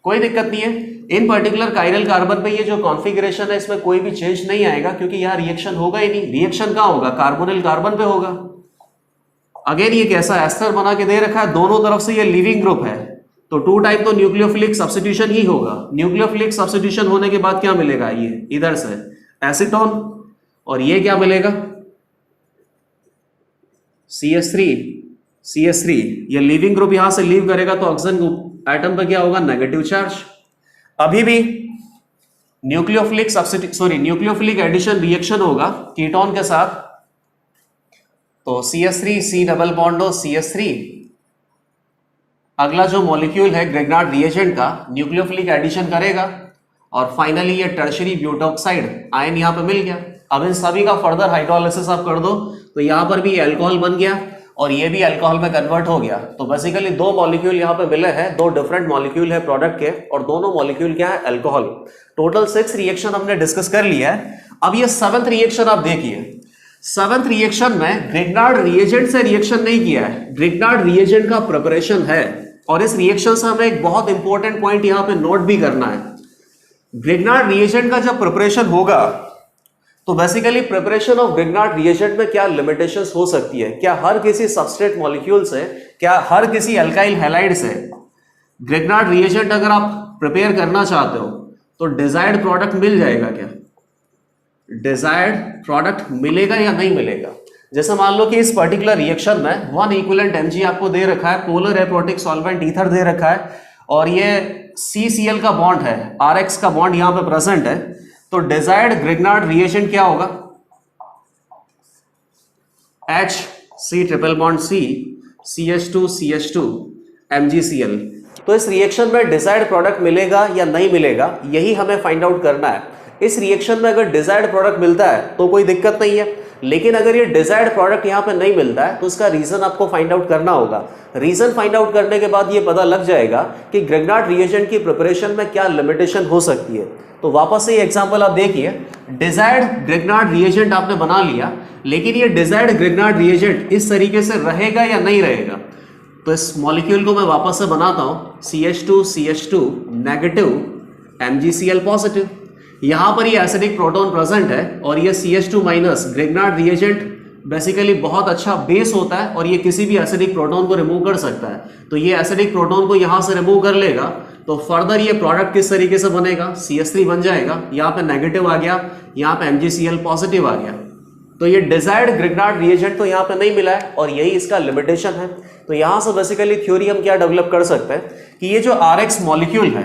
कोई दिक्कत नहीं है, इन पर्टिकुलर कायरल कार्बन पे ये जो कॉन्फ़िगरेशन है इसमें कोई भी चेंज नहीं आएगा क्योंकि यहाँ रिएक्शन होगा ही नहीं। रिएक्शन कहाँ होगा? कार्बोनिल कार्बन पे होगा। अगेन ये कैसा एस्टर बना के दे रखा है, दोनों तरफ से ये लिविंग ग्रुप है, तो 2 टाइम तो न्यूक्लियोफिलिक सब्स्टिट्यूशन ही होगा। न्यूक्लियोफिलिक सब्स्टिट्यूशन होने के बाद क्या मिलेगा? ये इधर से एसीटोन, और ये क्या मिलेगा? CH3। ये लिविंग ग्रुप यहां से लीव करेगा तो ऑक्सीजन एटम पर क्या होगा? Negative charge. अभी भी न्यूक्लियोफिलिक एडिशन रिएक्शन होगा कीटोन के साथ, तो CH3 C डबल बॉन्ड और CH3। अगला जो मॉलिक्यूल है ग्रिग्नार्ड रिएजेंट का, न्यूक्लियोफिलिक एडिशन करेगा और फाइनली ये टर्शियरी ब्यूटॉक्साइड आयन यहां पे मिल गया। अब इन सभी का फर्दर हाइड्रोलिसिस आप कर दो तो यहां पर भी अल्कोहल बन गया और ये भी अल्कोहल में कन्वर्ट हो गया। तो बेसिकली 2 मॉलिक्यूल यहां पे मिले हैं, 2 डिफरेंट मॉलिक्यूल है प्रोडक्ट के और दोनों मॉलिक्यूल क्या है? अल्कोहल। टोटल 6 रिएक्शन हमने डिस्कस कर लिया है। अब ये सेवंथ रिएक्शन आप देखिए, सेवंथ रिएक्शन में ग्रिग्नार्ड रिएजेंट से रिएक्शन नहीं किया है, ग्रिग्नार्ड रिएजेंट का प्रिपरेशन है। और इस रिएक्शन से हमें एक बहुत इंपॉर्टेंट पॉइंट यहां पे नोट भी करना है। ग्रिग्नार्ड रिएजेंट का जब प्रिपरेशन होगा तो basically preparation of Grignard reagent में क्या लिमिटेशंस हो सकती है, क्या हर किसी सबस्ट्रेट मॉलिक्यूल से, क्या हर किसी अल्काइल हैलाइड से ग्रिग्नार्ड रिएजेंट अगर आप प्रिपेयर करना चाहते हो तो डिजायर्ड प्रोडक्ट मिल जाएगा क्या, डिजायर्ड प्रोडक्ट मिलेगा या नहीं मिलेगा। जैसे मान लो कि इस पर्टिकुलर रिएक्शन में 1 इक्विवेलेंट Mg आपको दे रखा है, पोलर एप्रोटिक सॉल्वेंट ईथर दे रखा है, और ये CCl का बॉन्ड है, RX का बॉन्ड यहां पे प्रेजेंट है, तो डिजायर्ड ग्रिग्नार्ड रिएजेंट क्या होगा, HC triple bond C CH2 MgCl। तो इस रिएक्शन में डिजायर्ड प्रोडक्ट मिलेगा या नहीं मिलेगा, यही हमें फाइंड आउट करना है। इस रिएक्शन में अगर डिजायर्ड प्रोडक्ट मिलता है तो कोई दिक्कत नहीं है, लेकिन अगर ये डिजायर्ड प्रोडक्ट यहाँ पे नहीं मिलता है तो उसका रीजन आपको फाइंड आउट करना होगा। रीजन फाइंड आउट करने के बाद ये पता लग जाएगा कि ग्रिग्नार्ड रिएजेंट की प्रिपरेशन में क्या लिमिटेशन हो सकती है। तो वापस से ये एग्जांपल आप देखिए, डिजायर्ड ग्रिग्नार्ड रिएजेंट आपने बना लिया, लेकिन ये डिजायर्ड ग्रिग्नार्ड रिएजेंट इस तरीके से रहेगा या नहीं रहेगा। तो इस मॉलिक्यूल को मैं वापस से बनाता हूं, CH2 नेगेटिव MgCl पॉजिटिव। यहां पर ये एसिडिक प्रोटॉन प्रेजेंट है और ये CH2 minus Grignard reagent basically बहुत अच्छा बेस होता है और ये किसी भी एसिडिक प्रोटॉन को रिमूव कर सकता है। तो ये एसिडिक प्रोटॉन को यहां से रिमूव कर लेगा, तो फर्दर ये प्रोडक्ट किस तरीके से बनेगा, CH3 बन जाएगा, यहाँ पे नेगेटिव आ गया, यहाँ पे MgCl पॉजिटिव आ गया। तो ये डिजायर्ड ग्रिग्नार्ड रिएजेंट तो यहाँ पे नहीं मिला है और यही इसका लिमिटेशन है। तो यहाँ से बेसिकली थ्योरी हम क्या डेवलप कर सकते हैं कि ये जो RX मॉलिक्यूल है,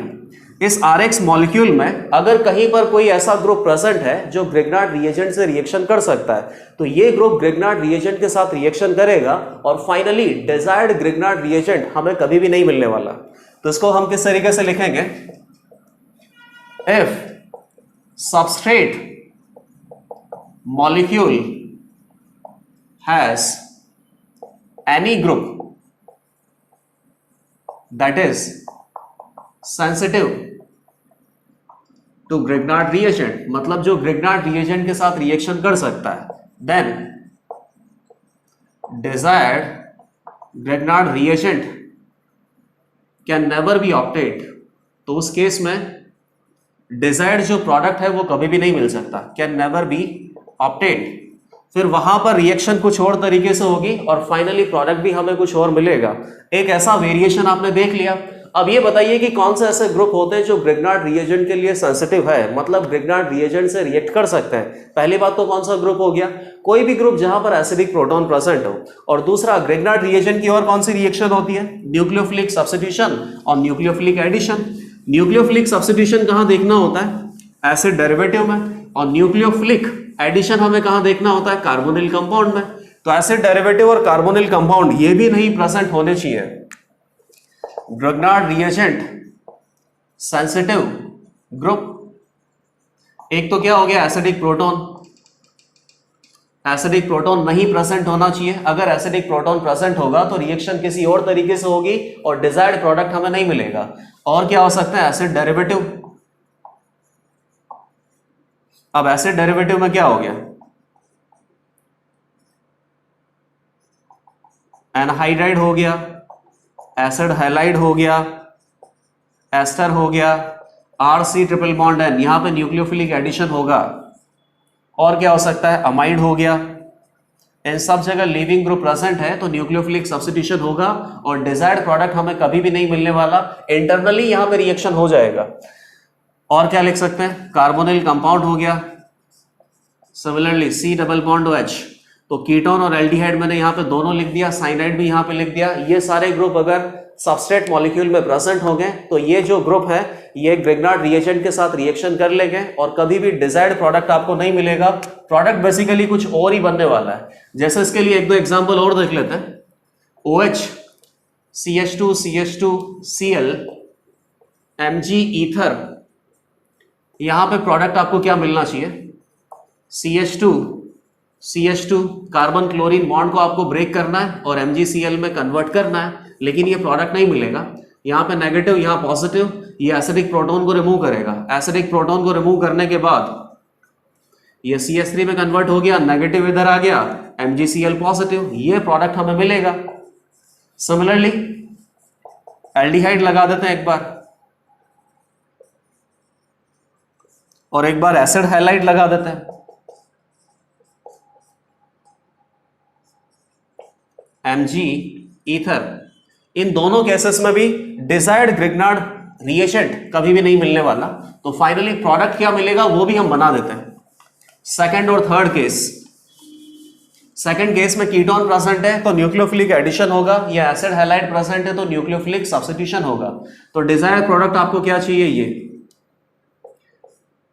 इस RX मॉलिक्यूल में अगर कहीं पर कोई ऐसा ग्रुप प्रेजेंट है जो ग्रिग्नार्ड रिएजेंट से रिएक्शन कर सकता है, तो ये ग्रुप ग्रिग्नार्ड रिएजेंट के साथ रिएक्शन करेगा और फाइनली डिजायर्ड ग्रिग्नार्ड रिएजेंट हमें कभी भी नहीं मिलने वाला। तो इसको हम किस तरीके से लिखेंगे, if substrate molecule has any group that is sensitive to Grignard reagent, मतलब जो Grignard reagent के साथ रिएक्शन कर सकता है, then desired Grignard reagent can never be obtained। तो उस केस में डिजायर्ड जो प्रोडक्ट है वो कभी भी नहीं मिल सकता, कैन नेवर बी ऑब्टेन्ड। फिर वहां पर रिएक्शन कुछ और तरीके से होगी और फाइनली प्रोडक्ट भी हमें कुछ और मिलेगा। एक ऐसा वेरिएशन आपने देख लिया। अब ये बताइए कि कौन से ऐसे ग्रुप होते हैं जो ग्रिग्नार्ड रिएजेंट के लिए सेंसिटिव है, मतलब ग्रिग्नार्ड रिएजेंट से रिएक्ट कर सकते हैं। पहली बात तो कौन सा ग्रुप हो गया, कोई भी ग्रुप जहां पर एसिडिक प्रोटॉन प्रेजेंट हो। और दूसरा, ग्रिग्नार्ड रिएजेंट की और कौन सी रिएक्शन होती है, न्यूक्लियोफिलिक सब्स्टिट्यूशन और न्यूक्लियोफिलिक एडिशन। न्यूक्लियोफिलिक सब्स्टिट्यूशन कहां देखना होता है, एसिड डेरिवेटिव में, और न्यूक्लियोफिलिक एडिशन हमें कहां देखना होता है, कार्बोनिल कंपाउंड में। तो एसिड डेरिवेटिव और कार्बोनिल कंपाउंड ये भी नहीं प्रेजेंट होने चाहिए। ग्रिग्नार्ड रिएजेंट सेंसिटिव ग्रुप, एक तो क्या हो गया, एसिडिक प्रोटॉन। एसिडिक प्रोटॉन नहीं प्रेजेंट होना चाहिए। अगर एसिडिक प्रोटॉन प्रेजेंट होगा तो रिएक्शन किसी और तरीके से होगी और डिजायर्ड प्रोडक्ट हमें नहीं मिलेगा। और क्या हो सकता है, एसिड डेरिवेटिव। अब एसिड डेरिवेटिव में क्या हो गया, एनहाइड्राइड हो गया, एसिड हैलाइड हो गया, एस्टर हो गया, RC ट्रिपल बॉन्ड N, यहां पे न्यूक्लियोफिलिक एडिशन होगा। और क्या हो सकता है, अमाइड हो गया। इन सब जगह लिविंग ग्रुप प्रेजेंट है तो न्यूक्लियोफिलिक सब्स्टिट्यूशन होगा और डिजायर्ड प्रोडक्ट हमें कभी भी नहीं मिलने वाला, इंटरनली यहां पे रिएक्शन हो जाएगा। और क्या लिख सकते हैं, कार्बोनिल कंपाउंड हो गया। Similarly C double bond OH, तो कीटोन और एल्डिहाइड मैंने यहाँ पे दोनों लिख दिया, साइनाइड भी यहाँ पे लिख दिया। ये सारे ग्रुप अगर सबस्ट्रेट मॉलिक्यूल में प्रेजेंट होंगे तो ये जो ग्रुप है ये ग्रिग्नार्ड रिएजेंट के साथ रिएक्शन कर लेंगे और कभी भी डिजायर्ड प्रोडक्ट आपको नहीं मिलेगा। प्रोडक्ट बेसिकली कुछ और ही बनने वाला है। जैसे इसके लिए एक दो एग्जांपल और देख लेते हैं। OH CH2 Cl Mg ether, यहां पे प्रोडक्ट आपको क्या मिलना चाहिए, CH2 कार्बन क्लोरीन बॉन्ड को आपको ब्रेक करना है और MgCl में कन्वर्ट करना है, लेकिन ये प्रोडक्ट नहीं मिलेगा। यहाँ पे नेगेटिव, यहाँ पॉजिटिव, ये एसिडिक प्रोटॉन को रिमूव करेगा। एसिडिक प्रोटॉन को रिमूव करने के बाद ये CH3 में कन्वर्ट हो गया, नेगेटिव इधर आ गया, MgCl पॉजिटिव, ये प्रोडक्ट हमें मिलेगा। सिमिलरली एल्डिहाइड लगा देते हैं एक बार, और एक बार एसिड हैलाइड लगा देते हैं, Mg ईथर। इन दोनों केसेस में भी डिजायर्ड ग्रिग्नार्ड रिएजेंट कभी भी नहीं मिलने वाला, तो फाइनली प्रोडक्ट क्या मिलेगा वो भी हम बना देते हैं। सेकंड और थर्ड केस, सेकंड केस में कीटोन प्रेजेंट है तो न्यूक्लियोफिलिक एडिशन होगा, या एसिड हैलाइड प्रेजेंट है तो न्यूक्लियोफिलिक सब्स्टिट्यूशन होगा। तो डिजायर्ड प्रोडक्ट आपको क्या चाहिए, ये,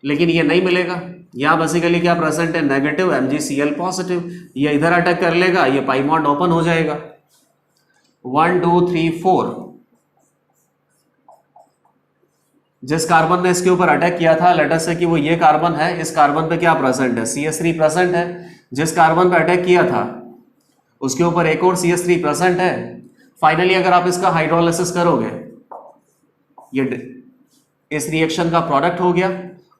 लेकिन ये नहीं मिलेगा। यहां बेसिकली क्या प्रेजेंट है, नेगेटिव MgCl पॉजिटिव, ये इधर अटैक कर लेगा, ये पाई बॉन्ड ओपन हो जाएगा, 1 2 3 4। जिस कार्बन ने इसके ऊपर अटैक किया था, लेट अस से कि वो ये कार्बन है, इस कार्बन पे क्या प्रेजेंट है, CH3 प्रेजेंट है। जिस कार्बन पे अटैक किया था उसके ऊपर एक और CH3 प्रेजेंट है। फाइनली अगर आप इसका हाइड्रोलिसिस करोगे, ये इस रिएक्शन का प्रोडक्ट हो गया,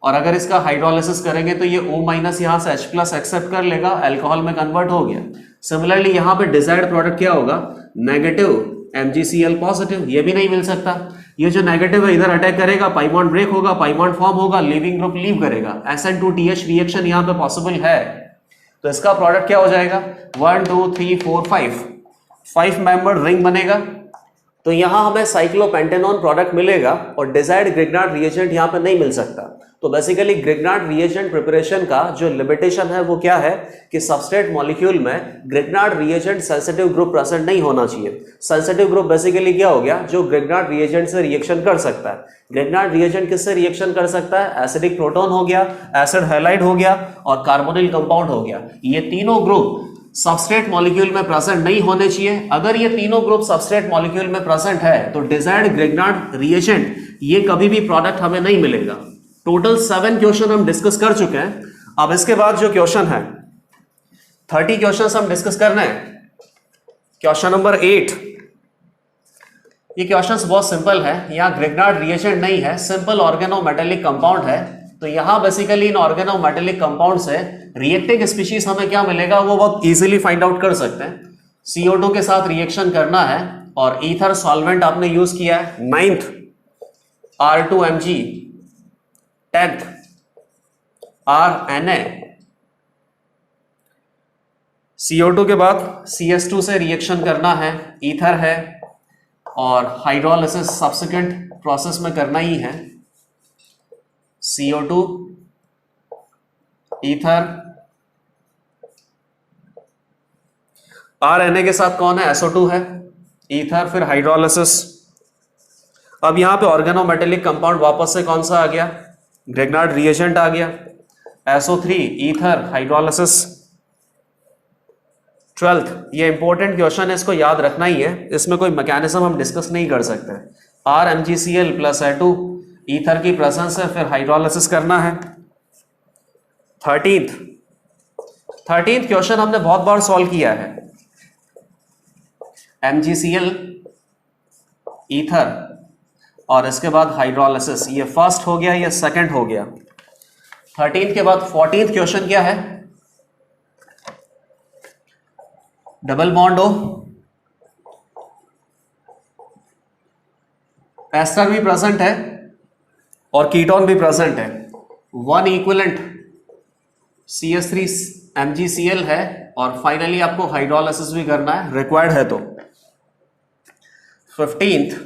और अगर इसका हाइड्रोलिसिस करेंगे तो ये O- यहां से H+ एक्सेप्ट कर लेगा, अल्कोहल में कन्वर्ट हो गया। सिमिलरली यहां पे डिजायर्ड प्रोडक्ट क्या होगा, नेगेटिव MgCl पॉजिटिव, ये भी नहीं मिल सकता। ये जो नेगेटिव है इधर अटैक करेगा, पाई बॉन्ड ब्रेक होगा, पाई बॉन्ड फॉर्म होगा, लिविंग ग्रुप लीव करेगा, SN2TH रिएक्शन यहां पे पॉसिबल है। तो इसका प्रोडक्ट क्या हो जाएगा, 1 2 3 4 5 मेंबर रिंग बनेगा। तो यहां हमें साइक्लोपेंटेनॉन प्रोडक्ट मिलेगा और डिजायर्ड ग्रिग्नार्ड रिएजेंट यहां पे नहीं मिल सकता। तो बेसिकली ग्रिग्नार्ड रिएजेंट प्रिपरेशन का जो लिमिटेशन है वो क्या है कि सबस्ट्रेट मॉलिक्यूल में Grignard reagent sensitive group present नहीं होना चाहिए। सेंसिटिव ग्रुप बेसिकली क्या हो गया, जो ग्रिग्नार्ड रिएजेंट से रिएक्शन कर सकता है। ग्रिग्नार्ड रिएजेंट किससे रिएक्शन कर सकता है, एसिडिक प्रोटॉन हो गया, एसिड हैलाइड हो गया और कार्बोनिल कंपाउंड हो गया। ये तीनों ग्रुप सबस्ट्रेट मॉलिक्यूल में प्रेजेंट नहीं होने चाहिए। अगर ये तीनों ग्रुप सबस्ट्रेट मॉलिक्यूल में प्रेजेंट है तो डिजायर्ड ग्रिग्नार्ड रिएजेंट ये कभी भी प्रोडक्ट हमें नहीं मिलेगा। टोटल 7 क्वेश्चन हम डिस्कस कर चुके हैं। अब इसके बाद जो क्वेश्चन है 30 क्वेश्चन हम डिस्कस करना है। क्वेश्चन नंबर 8, ये क्वेश्चन बहुत सिंपल है। यहाँ ग्रिग्नार्ड रिएजेंट नहीं है, सिंपल ऑर्गेनोमेटेलिक कंपाउंड है। तो यहां बेसिकली इन ऑर्गेनोमेटेलिक कंपाउंड से रिएक्टिंग स्पीशीज हमें क्या मिलेगा वो बहुत इजीली फाइंड आउट कर सकते हैं। CO2 के साथ रिएक्शन करना है और ईथर सॉल्वेंट आपने यूज किया है 9th R2Mg, 10th RNA। CO2 के बाद CH2 से रिएक्शन करना है, ईथर है और हाइड्रोलिसिस सब्सिक्वेंट प्रोसेस में करना ही है। CO2 ईथर, RNA के साथ कौन है, SO2 है, ईथर, फिर हाइड्रोलिसिस। अब यहां पे ऑर्गेनोमेटेलिक कंपाउंड वापस से कौन सा आ गया, ग्रिग्नार्ड रिएजेंट आ गया, SO3 ईथर, हाइड्रोलिसिस। 12th, ये इंपॉर्टेंट क्वेश्चन है, इसको याद रखना ही है। इसमें कोई मैकेनिज्म हम डिस्कस नहीं कर सकते। RMgCl प्लस A2 ईथर की प्रेजेंस है, फिर हाइड्रोलिसिस करना है। 13th क्वेश्चन हमने बहुत बार सॉल्व किया है। MgCl ईथर और इसके बाद हाइड्रोलिसिस, ये फर्स्ट हो गया, ये सेकंड हो गया। 13th के बाद 14th क्वेश्चन क्या है, डबल बॉन्ड हो, एस्टर भी प्रेजेंट है और कीटोन भी प्रेजेंट है। 1 इक्विवेलेंट CH3 MgCl है और फाइनली आपको हाइड्रोलिसिस भी करना है, रिक्वायर्ड है तो। 15th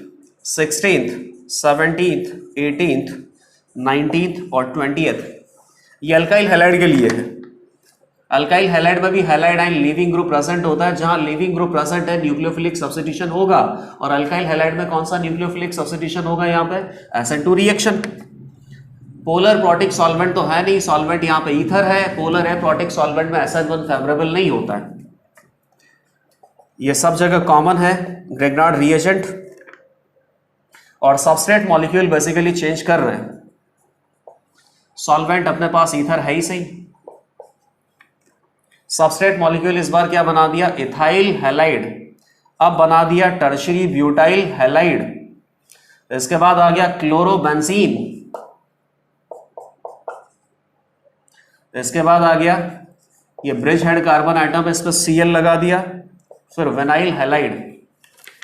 16th 17th 18th 19th और 20th ये अल्काइल हैलाइड के लिए है। अल्काइल हैलाइड में भी halide ion leaving group present होता है। जहां लीविंग ग्रुप प्रेजेंट है न्यूक्लियोफिलिक सब्स्टिट्यूशन होगा, और अल्काइल हैलाइड में कौन सा न्यूक्लियोफिलिक सब्स्टिट्यूशन होगा, यहाँ पे SN2 reaction. Polar protic solvent तो है नहीं, सॉल्वेंट यहाँ पे ईथर है, पोलर है प्रोटिक सॉल्वेंट में SN1 फेवरेबल नहीं होता है। ये सब जगह कॉमन है ग्रिग्नार्ड रिएजेंट, और सबस्ट्रेट मॉलिक्यूल बेसिकली चेंज कर रहे हैं। सॉल्वेंट अपने पास ईथर है ही सही, सबस्ट्रेट मॉलिक्यूल इस बार क्या बना दिया, इथाइल हैलाइड, अब बना दिया टर्शियरी ब्यूटाइल हैलाइड। इसके बाद आ गया क्लोरोबेंजीन, इसके बाद आ गया ये ब्रिज हेड कार्बन आइटम, इस पर Cl लगा दिया, फिर विनाइल हैलाइड।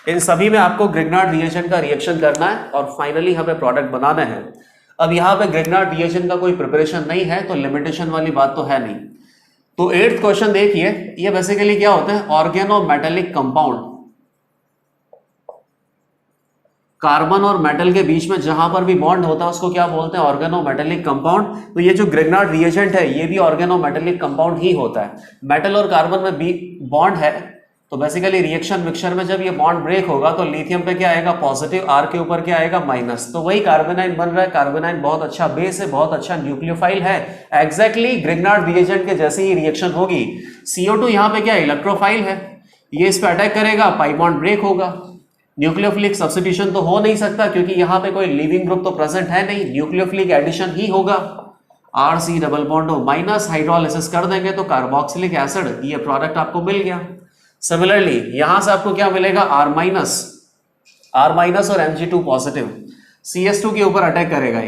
इन सभी में आपको ग्रिग्नार्ड रिएजेंट का रिएक्शन करना है और फाइनली हमें प्रोडक्ट बनाना है। अब यहाँ पे ग्रिग्नार्ड रिएजेंट का कोई प्रिपरेशन नहीं है तो लिमिटेशन वाली बात तो है नहीं। तो 8th क्वेश्चन देखिए, ये बेसिकली क्या होते हैं, ऑर्गेनोमेटेलिक कंपाउंड। कार्बन और मेटल के बीच में जहां पर भी बॉन्ड होता है उसको क्या बोलते हैं, ऑर्गेनोमेटेलिक कंपाउंड। तो ये जो ग्रिग्नार्ड रिएजेंट है ये भी ऑर्गेनोमेटेलिक कंपाउंड ही होता है। मेटल और कार्बन में भी बॉन्ड है, तो बेसिकली रिएक्शन मिक्सचर में जब ये बॉन्ड ब्रेक होगा तो लिथियम पे क्या आएगा, पॉजिटिव, आर के ऊपर क्या आएगा, माइनस। तो वही कार्बोनाइन बन रहा है। कार्बोनाइन बहुत अच्छा बेस है, बहुत अच्छा न्यूक्लियोफाइल है। एग्जैक्टली ग्रिग्नार्ड रिएजेंट के जैसे ही रिएक्शन होगी। CO2 यहाँ पे क्या इलेक्ट्रोफाइल है, ये इस पे अटैक करेगा, पाई बॉन्ड ब्रेक होगा। न्यूक्लियोफिलिक सब्स्टिट्यूशन तो हो नहीं सकता क्योंकि यहाँ पे कोई लिविंग ग्रुप तो प्रेजेंट है नहीं, न्यूक्लियोफिलिक एडिशन ही होगा। RC double bond minus, hydrolysis कर देंगे तो कार्बोक्सिलिक एसिड, ये प्रोडक्ट आपको मिल गया। सिमिलरली यहां से आपको क्या मिलेगा, R माइनस और Mg2 पॉजिटिव, CS2 के ऊपर अटैक करेगा।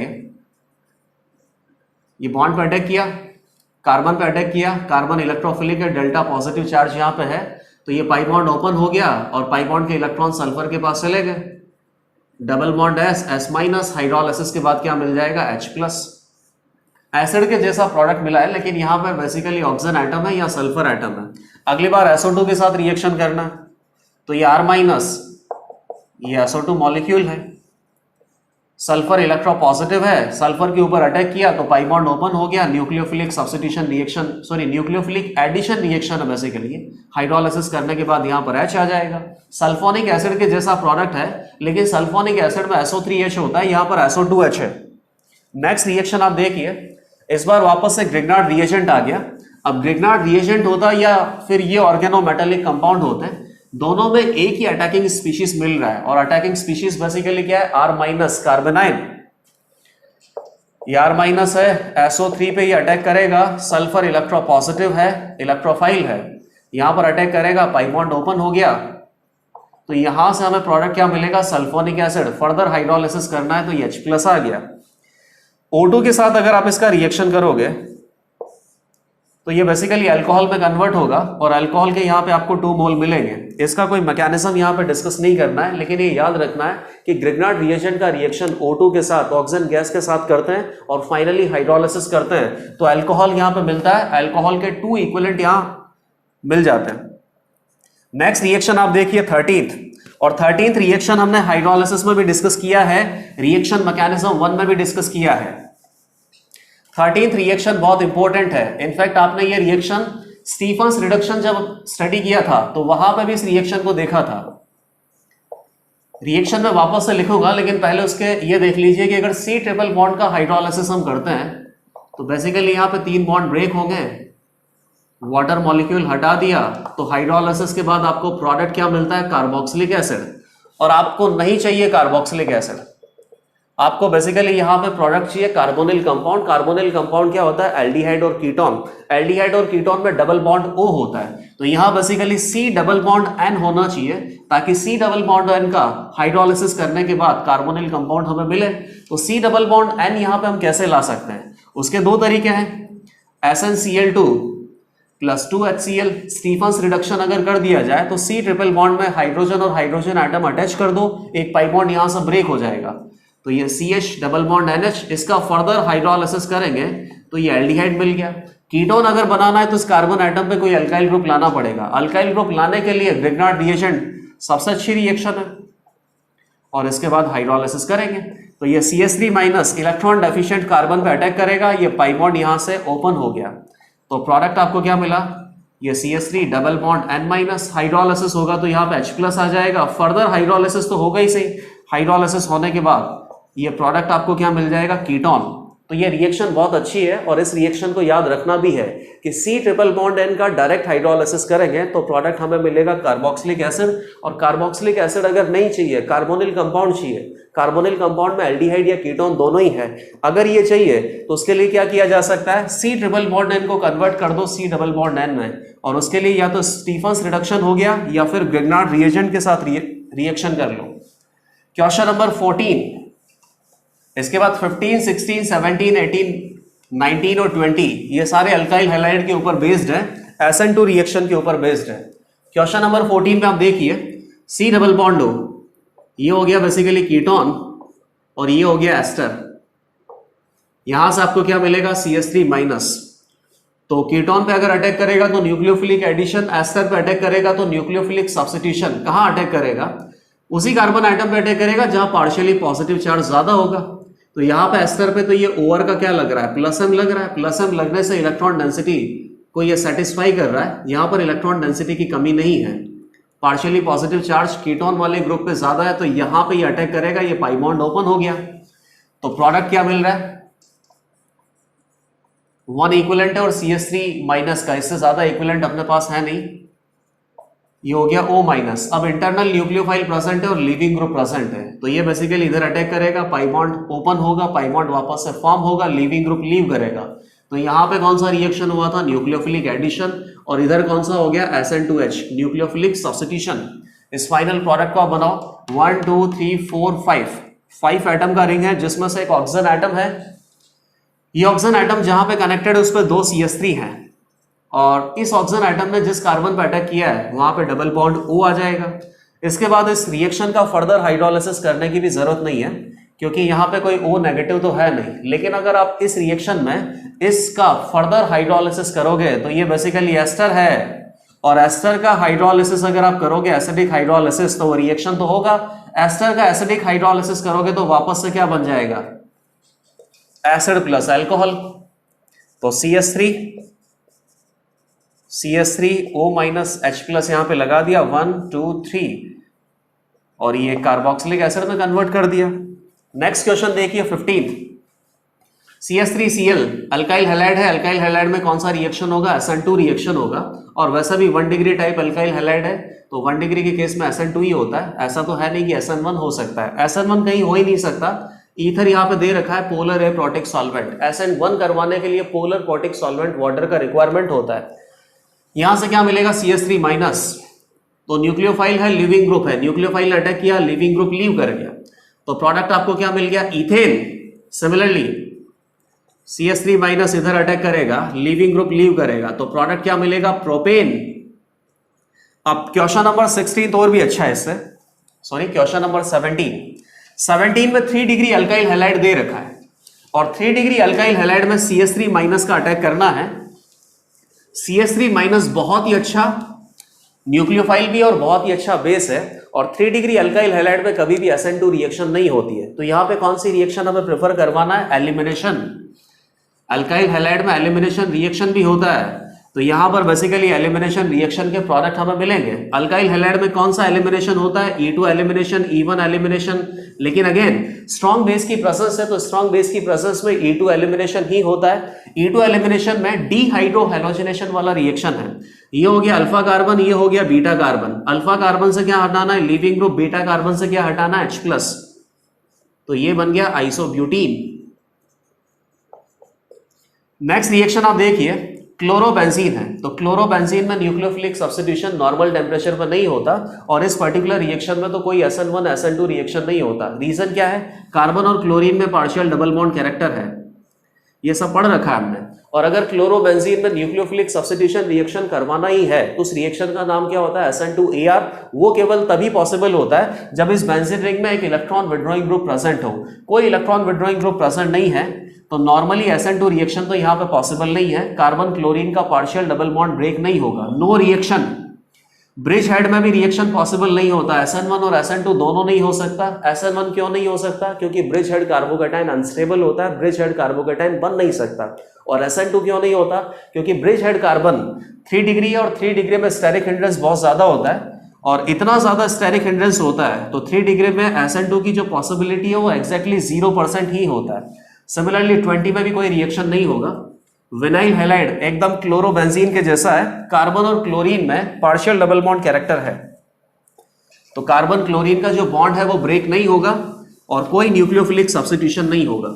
ये बॉन्ड पे अटैक किया, कार्बन पे अटैक किया, कार्बन इलेक्ट्रोफिलिक है, डेल्टा पॉजिटिव चार्ज यहां पे है, तो ये पाई बॉन्ड ओपन हो गया और पाई बॉन्ड के इलेक्ट्रॉन सल्फर के पास चले गए। Double bond S minus, hydrolysis के बाद क्या मिल जाएगा, H+। एसिड के जैसा प्रोडक्ट मिला है लेकिन यहाँ पर बेसिकली ऑक्सीजन एटम है या सल्फर एटम है। अगली बार SO2 के साथ रिएक्शन करना है तो ये R माइनस, ये SO2 मॉलिक्यूल है, सल्फर इलेक्ट्रोपॉजिटिव है, सल्फर के ऊपर अटैक किया तो पाई बॉन्ड ओपन हो गया। Nucleophilic substitution reaction, sorry nucleophilic addition reaction है बेसिकली। हाइड्रोलाइसिस करने के बाद यहाँ पर H आ जाएगा। सल्फोनिक एसिड के जैसा प्रोडक्ट है लेकिन सल्फोनिक एसिड में SO3H होता है, यहाँ पर SO2H है। नेक्स्ट रिएक्शन आप देखिए, इस बार वापस से ग्रिग्नार्ड रिएजेंट आ गया। अब ग्रिग्नार्ड रिएजेंट होता है या फिर ये ऑर्गेनोमेटेलिक कंपाउंड होते हैं, दोनों में एक ही अटैकिंग स्पीशीज मिल रहा है और अटैकिंग स्पीशीज बेसिकली क्या है, R माइनस कार्बोनाइन। ये R माइनस है, SO3 पे ये अटैक करेगा, सल्फर इलेक्ट्रोपॉजिटिव है, इलेक्ट्रोफाइल है, यहां पर अटैक करेगा, पाई बॉन्ड ओपन हो गया तो यहां से हमें प्रोडक्ट क्या मिलेगा, सल्फोनिक एसिड। फर्दर हाइड्रोलाइसिस करना है तो ये H+ आ गया। O2 के साथ अगर आप इसका रिएक्शन करोगे तो ये बेसिकली अल्कोहल में कन्वर्ट होगा और अल्कोहल के यहाँ पे आपको 2 मोल मिलेंगे। इसका कोई मैकेनिज्म यहाँ पे डिस्कस नहीं करना है, लेकिन ये याद रखना है कि ग्रिग्नार्ड रिएजेंट का रिएक्शन O2 के साथ, ऑक्सीजन गैस के साथ करते हैं और फाइनली हाइड्रोलाइसिस करते हैं तो अल्कोहल यहाँ पे मिलता है। अल्कोहल के 2 इक्विवेलेंट यहाँ मिल जाते हैं। नेक्स्ट रिएक्शन आप देखिए 13th, और 13th रिएक्शन हमने हाइड्रोलाइसिस में भी डिस्कस किया है, रिएक्शन मैकेनिज्म 1 में भी डिस्कस किया है। 13th रिएक्शन बहुत इंपॉर्टेंट है। इनफैक्ट आपने ये रिएक्शन स्टीफन्स रिडक्शन जब स्टडी किया था तो वहां पर भी इस रिएक्शन को देखा था। रिएक्शन में वापस से लिखूंगा लेकिन पहले उसके ये देख लीजिए कि अगर C ट्रिपल बॉन्ड का हाइड्रोलाइसिस हम करते हैं तो बेसिकली यहाँ पे 3 बॉन्ड ब्रेक होंगे, वाटर मॉलिक्यूल हटा दिया तो हाइड्रोलाइसिस के बाद आपको प्रोडक्ट क्या मिलता है, कार्बोक्सिलिक एसिड। और आपको नहीं चाहिए कार्बोक्सिलिक एसिड, आपको बेसिकली यहाँ पे प्रोडक्ट चाहिए कार्बोनिल कंपाउंड। कार्बोनिल कंपाउंड क्या होता है, एल्डिहाइड और कीटोन। एल्डिहाइड और कीटोन में डबल बॉन्ड O होता है तो यहाँ basically C double bond N होना चाहिए ताकि C डबल बॉन्ड N का हाइड्रोलाइसिस करने के बाद कार्बोनिल कंपाउंड हमें मिले। तो C डबल बॉन्ड N यहाँ पे हम कैसे ला सकते हैं, उसके 2 तरीके हैं। SnCl2 + 2HCl स्टीफन्स रिडक्शन अगर कर दिया जाए तो C ट्रिपल बॉन्ड में हाइड्रोजन और हाइड्रोजन एटम अटैच कर दो, एक पाई बॉन्ड यहां से ब्रेक हो जाएगा तो ये CH डबल बॉन्ड NH, इसका फर्दर हाइड्रोलाइसिस करेंगे तो ये एल्डिहाइड मिल गया। कीटोन अगर बनाना है तो इस कार्बन एटम पे कोई अल्काइल ग्रुप लाना पड़ेगा। अल्काइल ग्रुप लाने के लिए ग्रिग्नार्ड रिएजेंट सबसे अच्छी रिएक्शन है और इसके बाद हाइड्रोलाइसिस करेंगे तो ये CH3 minus electron deficient carbon पे अटैक करेगा, ये पाई बॉन्ड यहां से ओपन हो गया तो प्रोडक्ट आपको क्या मिला, ये CH3 double bond N minus. Hydrolysis होगा तो यहाँ पे H+ आ जाएगा। फर्दर हाइड्रोलाइसिस तो होगा ही सही, हाइड्रोलाइसिस होने के बाद ये प्रोडक्ट आपको क्या मिल जाएगा, कीटोन। तो ये रिएक्शन बहुत अच्छी है और इस रिएक्शन को याद रखना भी है कि C ट्रिपल बॉन्ड N का डायरेक्ट हाइड्रोलाइसिस करेंगे तो प्रोडक्ट हमें मिलेगा कार्बोक्सिलिक एसिड। और कार्बोक्सिलिक एसिड अगर नहीं चाहिए, कार्बोनिल कंपाउंड चाहिए, कार्बोनिल कंपाउंड में एल्डिहाइड या कीटोन दोनों ही है, अगर ये चाहिए तो उसके लिए क्या किया जा सकता है, C ट्रिपल बॉन्ड N को कन्वर्ट कर दो C डबल बॉन्ड N में और उसके लिए या तो स्टीफन्स रिडक्शन हो गया या फिर ग्रिग्नार्ड रिएजेंट के साथ रिएक्शन कर लो। क्वेश्चन नंबर 14, इसके बाद 15, 16, 17, 18 19 और 20 ये सारे अल्काइल हैलाइड के ऊपर बेस्ड है, SN2 रिएक्शन के ऊपर बेस्ड है। क्वेश्चन नंबर 14 पे आप देखिए, C डबल बॉन्ड हो, ये हो गया बेसिकली कीटोन और ये हो गया एस्टर। यहां से आपको क्या मिलेगा, CH3 माइनस। तो कीटोन पे अगर अटैक करेगा तो न्यूक्लियोफिलिक एडिशन, एस्टर पे अटैक करेगा तो न्यूक्लियोफिलिक सब्स्टिट्यूशन। कहां अटैक करेगा, उसी कार्बन आइटम पे अटैक करेगा जहां पार्शियली पॉजिटिव चार्ज ज्यादा होगा। तो यहां पे एस्टर पे तो ये ओवर का क्या लग रहा है, प्लस एम लग रहा है। प्लस एम लगने से इलेक्ट्रॉन डेंसिटी को ये सेटिस्फाई कर रहा है, यहां पर इलेक्ट्रॉन डेंसिटी की कमी नहीं है। पार्शियली पॉजिटिव चार्ज कीटोन वाले ग्रुप पे ज्यादा है, तो यहां पे ये अटैक करेगा, ये पाई बॉन्ड ओपन हो गया। तो प्रोडक्ट क्या मिल रहा है, 1 इक्विवेलेंट है और CH3 माइनस का, इससे ज्यादा इक्विवेलेंट अपने पास है नहीं, ये हो गया O माइनस। अब इंटरनल न्यूक्लियोफाइल प्रेजेंट है और लीविंग ग्रुप प्रेजेंट है, तो ये बेसिकली इधर अटैक करेगा, पाई बॉन्ड ओपन होगा, पाई बॉन्ड वापस से फॉर्म होगा, लीविंग ग्रुप लीव करेगा। तो यहाँ पे कौन सा रिएक्शन हुआ था, न्यूक्लियोफिलिक एडिशन, और इधर कौन सा हो गया, SN2H, न्यूक्लियोफिलिक सब्स्टिट्यूशन। इस फाइनल प्रोडक्ट को आप बनाओ, 1 2 3 4 5 एटम का रिंग है, जिसमें से एक ऑक्सीजन एटम है। ये ऑक्सीजन एटम जहां पे कनेक्टेड है उस पर 2 CH3 हैं, और इस ऑक्सीजन एटम ने जिस कार्बन पर अटैक किया है वहां पे डबल बॉन्ड O आ जाएगा। इसके बाद इस रिएक्शन का फर्दर हाइड्रोलाइसिस करने की भी जरूरत नहीं है, क्योंकि यहाँ पे कोई O नेगेटिव तो है नहीं। लेकिन अगर आप इस रिएक्शन में इसका फर्दर हाइड्रोलाइसिस करोगे तो ये बेसिकली एस्टर है, और एस्टर का हाइड्रोलाइसिस अगर आप करोगे, एसिडिक हाइड्रोलाइसिस, तो वो रिएक्शन तो होगा। एस्टर का एसिडिक हाइड्रोलाइसिस करोगे तो वापस से क्या बन जाएगा, एसिड प्लस अल्कोहल। तो CH3 O minus H plus यहां पे लगा दिया, 1 2 3, और ये कार्बोक्सिलिक एसिड में कन्वर्ट कर दिया। नेक्स्ट क्वेश्चन देखिए 15, CH3Cl अल्काइल हैलाइड है, अल्काइल हैलाइड में कौन सा रिएक्शन होगा, SN2 रिएक्शन होगा, और वैसा भी 1 डिग्री टाइप अल्काइल हैलाइड है, तो 1 डिग्री के केस में SN2 ही होता है। ऐसा तो है नहीं कि SN1 हो सकता है, SN1 कहीं हो ही नहीं सकता। ईथर यहाँ पे दे रखा है, पोलर एप्रोटिक सॉल्वेंट। SN1 करवाने के लिए पोलर प्रोटिक सॉल्वेंट वाटर का रिक्वायरमेंट होता है। यहां से क्या मिलेगा, CH3 माइनस, तो न्यूक्लियोफाइल है, लिविंग ग्रुप है, न्यूक्लियोफाइल ने अटैक किया, लिविंग ग्रुप लीव कर गया, तो प्रोडक्ट आपको क्या मिल गया, इथेन। सिमिलरली CH3 माइनस इधर अटैक करेगा, लिविंग ग्रुप लीव करेगा, तो प्रोडक्ट क्या मिलेगा, प्रोपेन। अब क्वेश्चन नंबर 16 और भी अच्छा है इससे, सॉरी क्वेश्चन नंबर 17 में 3 डिग्री अल्काइल हैलाइड दे रखा है, और 3 डिग्री अल्काइल हैलाइड में CH3 माइनस का अटैक करना है। CH3 माइनस बहुत ही अच्छा न्यूक्लियोफाइल भी और बहुत ही अच्छा बेस है, और 3 डिग्री अल्काइल हैलाइड में कभी भी SN2 रिएक्शन नहीं होती है। तो यहां पे कौन सी रिएक्शन हमें प्रेफर करवाना है, एलिमिनेशन। अल्काइल हैलाइड में एलिमिनेशन रिएक्शन भी होता है, तो यहां पर बेसिकली एलिमिनेशन रिएक्शन के प्रोडक्ट हमें मिलेंगे। अल्काइल हैलाइड में कौन सा एलिमिनेशन होता है, E2 एलिमिनेशन, E1 एलिमिनेशन, लेकिन अगेन स्ट्रॉन्ग बेस की प्रेजेंस है, तो स्ट्रॉन्ग बेस की प्रेजेंस में E2 एलिमिनेशन ही होता है। E2 एलिमिनेशन में डीहाइड्रो हैलोजिनेशन वाला रिएक्शन है। ये हो गया अल्फा कार्बन, ये हो गया बीटा कार्बन। अल्फा कार्बन से क्या हटाना है, लिविंग ग्रुप, बीटा कार्बन से क्या हटाना है, H+, तो ये बन गया आइसोब्यूटीन। नेक्स्ट रिएक्शन आप देखिए, क्लोरोबेंजीन है, तो क्लोरोबेंजीन में न्यूक्लियोफिलिक सब्स्टिट्यूशन नॉर्मल टेम्परेचर पर नहीं होता, और इस पर्टिकुलर रिएक्शन में तो कोई SN1 SN2 रिएक्शन नहीं होता। रीजन क्या है, कार्बन और क्लोरीन में पार्शियल डबल बॉन्ड कैरेक्टर है, ये सब पढ़ रखा है हमने। और अगर क्लोरोबेंजीन में न्यूक्लियोफिलिक सब्स्टिट्यूशन रिएक्शन करवाना ही है तो उस रिएक्शन का नाम क्या होता है, SN2AR। वो केवल तभी पॉसिबल होता है जब इस बेंजीन रिंग में एक इलेक्ट्रॉन विड्रॉइंग ग्रुप प्रेजेंट हो। कोई इलेक्ट्रॉन विड्रॉइंग ग्रुप प्रेजेंट नहीं है, तो नॉर्मली SN2 रिएक्शन तो यहाँ पे पॉसिबल नहीं है। कार्बन क्लोरीन का पार्शियल डबल बॉन्ड ब्रेक नहीं होगा, नो रिएक्शन। ब्रिज हेड में भी रिएक्शन पॉसिबल नहीं होता, SN1 और SN2 दोनों नहीं हो सकता। SN1 क्यों नहीं हो सकता, क्योंकि ब्रिज हेड कार्बोकैटायन अनस्टेबल होता है, ब्रिज हेड कार्बोकैटायन बन नहीं सकता। और SN2 क्यों नहीं होता, क्योंकि ब्रिज हेड कार्बन 3 डिग्री है, और 3 डिग्री में स्टेरिक हिंड्रेंस बहुत ज्यादा होता है, और इतना ज्यादा स्टेरिक हिंड्रेंस होता है तो 3 डिग्री में SN2 की जो पॉसिबिलिटी है वो एक्जैक्टली 0% ही होता है। सिमिलरली 20 में भी कोई रिएक्शन नहीं होगा। विनाइल हैलाइड एकदम क्लोरोबेंजीन के जैसा है, कार्बन और क्लोरीन में पार्शियल डबल बॉन्ड कैरेक्टर है, तो कार्बन क्लोरीन का जो बॉन्ड है वो ब्रेक नहीं होगा और कोई न्यूक्लियोफिलिक सब्स्टिट्यूशन नहीं होगा।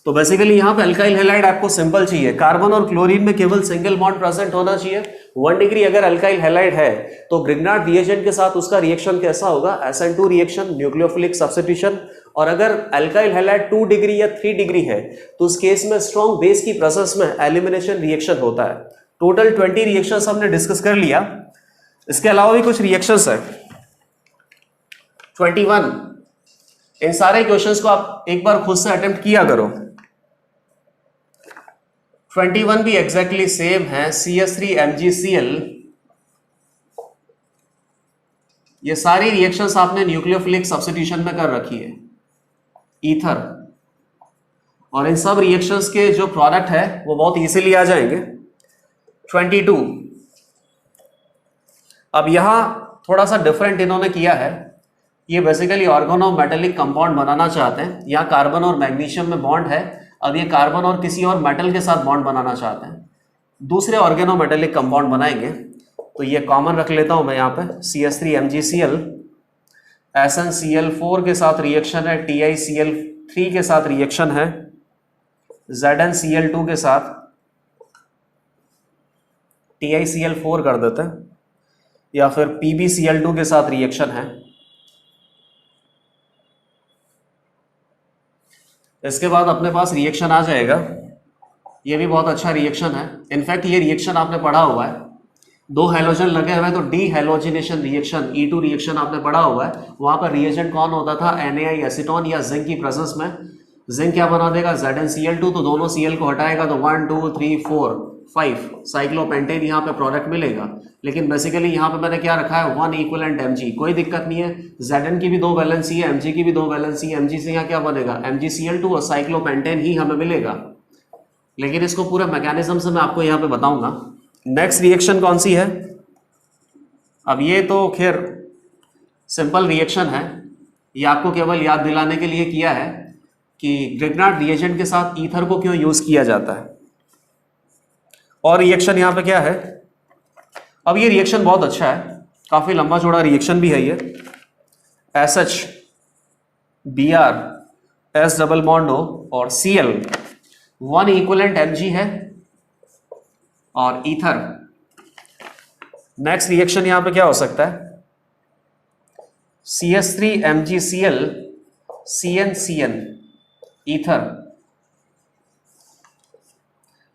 तो बेसिकली यहाँ पे अल्काइल हैलाइड आपको सिंपल चाहिए, कार्बन और क्लोरीन में केवल सिंगल बॉन्ड प्रेजेंट होना चाहिए। 1 डिग्री अगर अल्काइल हैलाइड है तो ग्रिग्नार्ड रिएजेंट के साथ उसका रिएक्शन कैसा होगा, SN2 रिएक्शन, न्यूक्लियोफिलिक सब्स्टिट्यूशन। और अगर अल्काइल हैलाइड 2 डिग्री या 3 डिग्री है तो उस केस में स्ट्रॉन्ग बेस की प्रोसेस में एलिमिनेशन रिएक्शन होता है। टोटल 20 रिएक्शंस हमने डिस्कस कर लिया। इसके अलावा भी कुछ रिएक्शंस है 21। इन सारे क्वेश्चंस को आप एक बार खुद से अटेम्प्ट किया करो। 21 भी एग्जैक्टली सेम है, CH3MgCl। ये सारी रिएक्शंस आपने न्यूक्लियोफिलिक सब्स्टिट्यूशन में कर रखी है, ईथर। और इन सब रिएक्शंस के जो प्रोडक्ट है वो बहुत इजीली आ जाएंगे। 22। अब यहां थोड़ा सा डिफरेंट इन्होंने किया है, ये बेसिकली ऑर्गेनोमेटेलिक कंपाउंड बनाना चाहते हैं। यहाँ कार्बन और मैग्नीशियम में बॉन्ड है, अब ये कार्बन और किसी और मेटल के साथ बॉन्ड बनाना चाहते हैं, दूसरे ऑर्गेनोमेटेलिक कंपाउंड बनाएंगे। तो ये कॉमन रख लेता हूं मैं यहाँ पे, CH3MgCl, SnCl4 के साथ रिएक्शन है, TiCl3 के साथ रिएक्शन है, ZnCl2 के साथ TiCl4 कर देते हैं, या फिर PbCl2 के साथ रिएक्शन है। इसके बाद अपने पास रिएक्शन आ जाएगा, ये भी बहुत अच्छा रिएक्शन है। इनफैक्ट ये रिएक्शन आपने पढ़ा हुआ है, 2 हैलोजन लगे हुए हैं तो D halogenation reaction, E2 reaction आपने पढ़ा हुआ है। वहां पर रिएजेंट कौन होता था, NaI एसीटोन या जिंक की प्रेजेंस में। जिंक क्या बना देगा, ZnCl2, तो दोनों Cl को हटाएगा तो 1 2 3 4 5 साइक्लोपेंटेन यहाँ पे प्रोडक्ट मिलेगा। लेकिन बेसिकली यहाँ पे मैंने क्या रखा है, 1 इक्विवेलेंट Mg, कोई दिक्कत नहीं है। Zn की भी 2 वैलेंसी है, Mg की भी 2 वैलेंसी है। Mg से यहाँ क्या बनेगा, MgCl2 और साइक्लोपेंटेन ही हमें मिलेगा। लेकिन इसको पूरा मैकेनिज्म से मैं आपको यहाँ पे बताऊंगा। नेक्स्ट रिएक्शन कौन सी है, अब ये तो खैर सिंपल रिएक्शन है, ये आपको केवल याद दिलाने के लिए किया है कि ग्रिग्नार्ड रिएजेंट के साथ ईथर को क्यों यूज किया जाता है। और रिएक्शन यहाँ पे क्या है, अब ये रिएक्शन बहुत अच्छा है, काफी लंबा चौड़ा रिएक्शन भी है ये। SH Br S double bond O और Cl 1 इक्विवेलेंट Mg है और ईथर। नेक्स्ट रिएक्शन यहां पे क्या हो सकता है, CH3MgCl CnCn ईथर।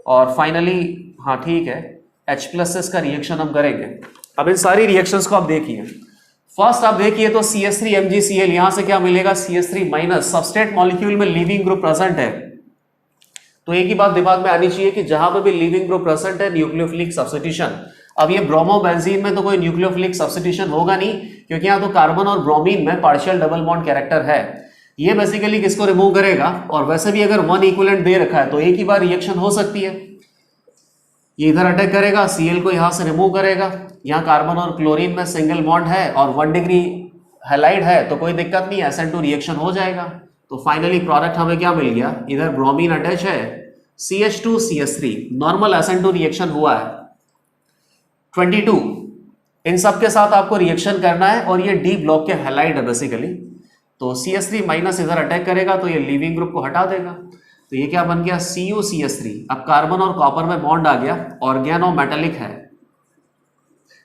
और फाइनली हाँ ठीक है, H+ इसका रिएक्शन हम करेंगे। अब इन सारी रिएक्शंस को आप देखिए। फर्स्ट आप देखिए तो CH3MgCl, यहां से क्या मिलेगा, CH3- सबस्ट्रेट मॉलिक्यूल में लीविंग ग्रुप प्रेजेंट है। तो एक ही बात दिमाग में आनी चाहिए कि जहां पर भी लीविंग ग्रुप प्रेजेंट है, न्यूक्लियोफिलिक सब्स्टिट्यूशन। अब ये ब्रोमोबेंजीन में तो कोई न्यूक्लियोफिलिक सब्स्टिट्यूशन होगा नहीं, क्योंकि यहाँ तो कार्बन और ब्रोमीन में पार्शियल डबल बॉन्ड कैरेक्टर है। ये बेसिकली किसको रिमूव करेगा, और वैसे भी अगर 1 इक्विवेलेंट दे रखा है तो एक ही बार रिएक्शन हो सकती है। ये इधर अटैक करेगा, Cl को यहां से रिमूव करेगा। यहाँ कार्बन और क्लोरीन में सिंगल बॉन्ड है और 1 डिग्री हैलाइड है तो कोई दिक्कत नहीं, SN2 रिएक्शन हो जाएगा। तो फाइनली प्रोडक्ट हमें क्या मिल गया, इधर ब्रोमीन अटैच है, CH2 CH3, normal SN2 reaction हुआ है। 22, इन सब के साथ आपको रिएक्शन करना है और ये डी ब्लॉक के हैलाइड है बेसिकली। तो CH3- इधर अटैक करेगा तो ये लीविंग ग्रुप को हटा देगा। तो ये क्या बन गया, CuCH3। अब कार्बन और कॉपर में बॉन्ड आ गया, ऑर्गेनोमेटेलिक है।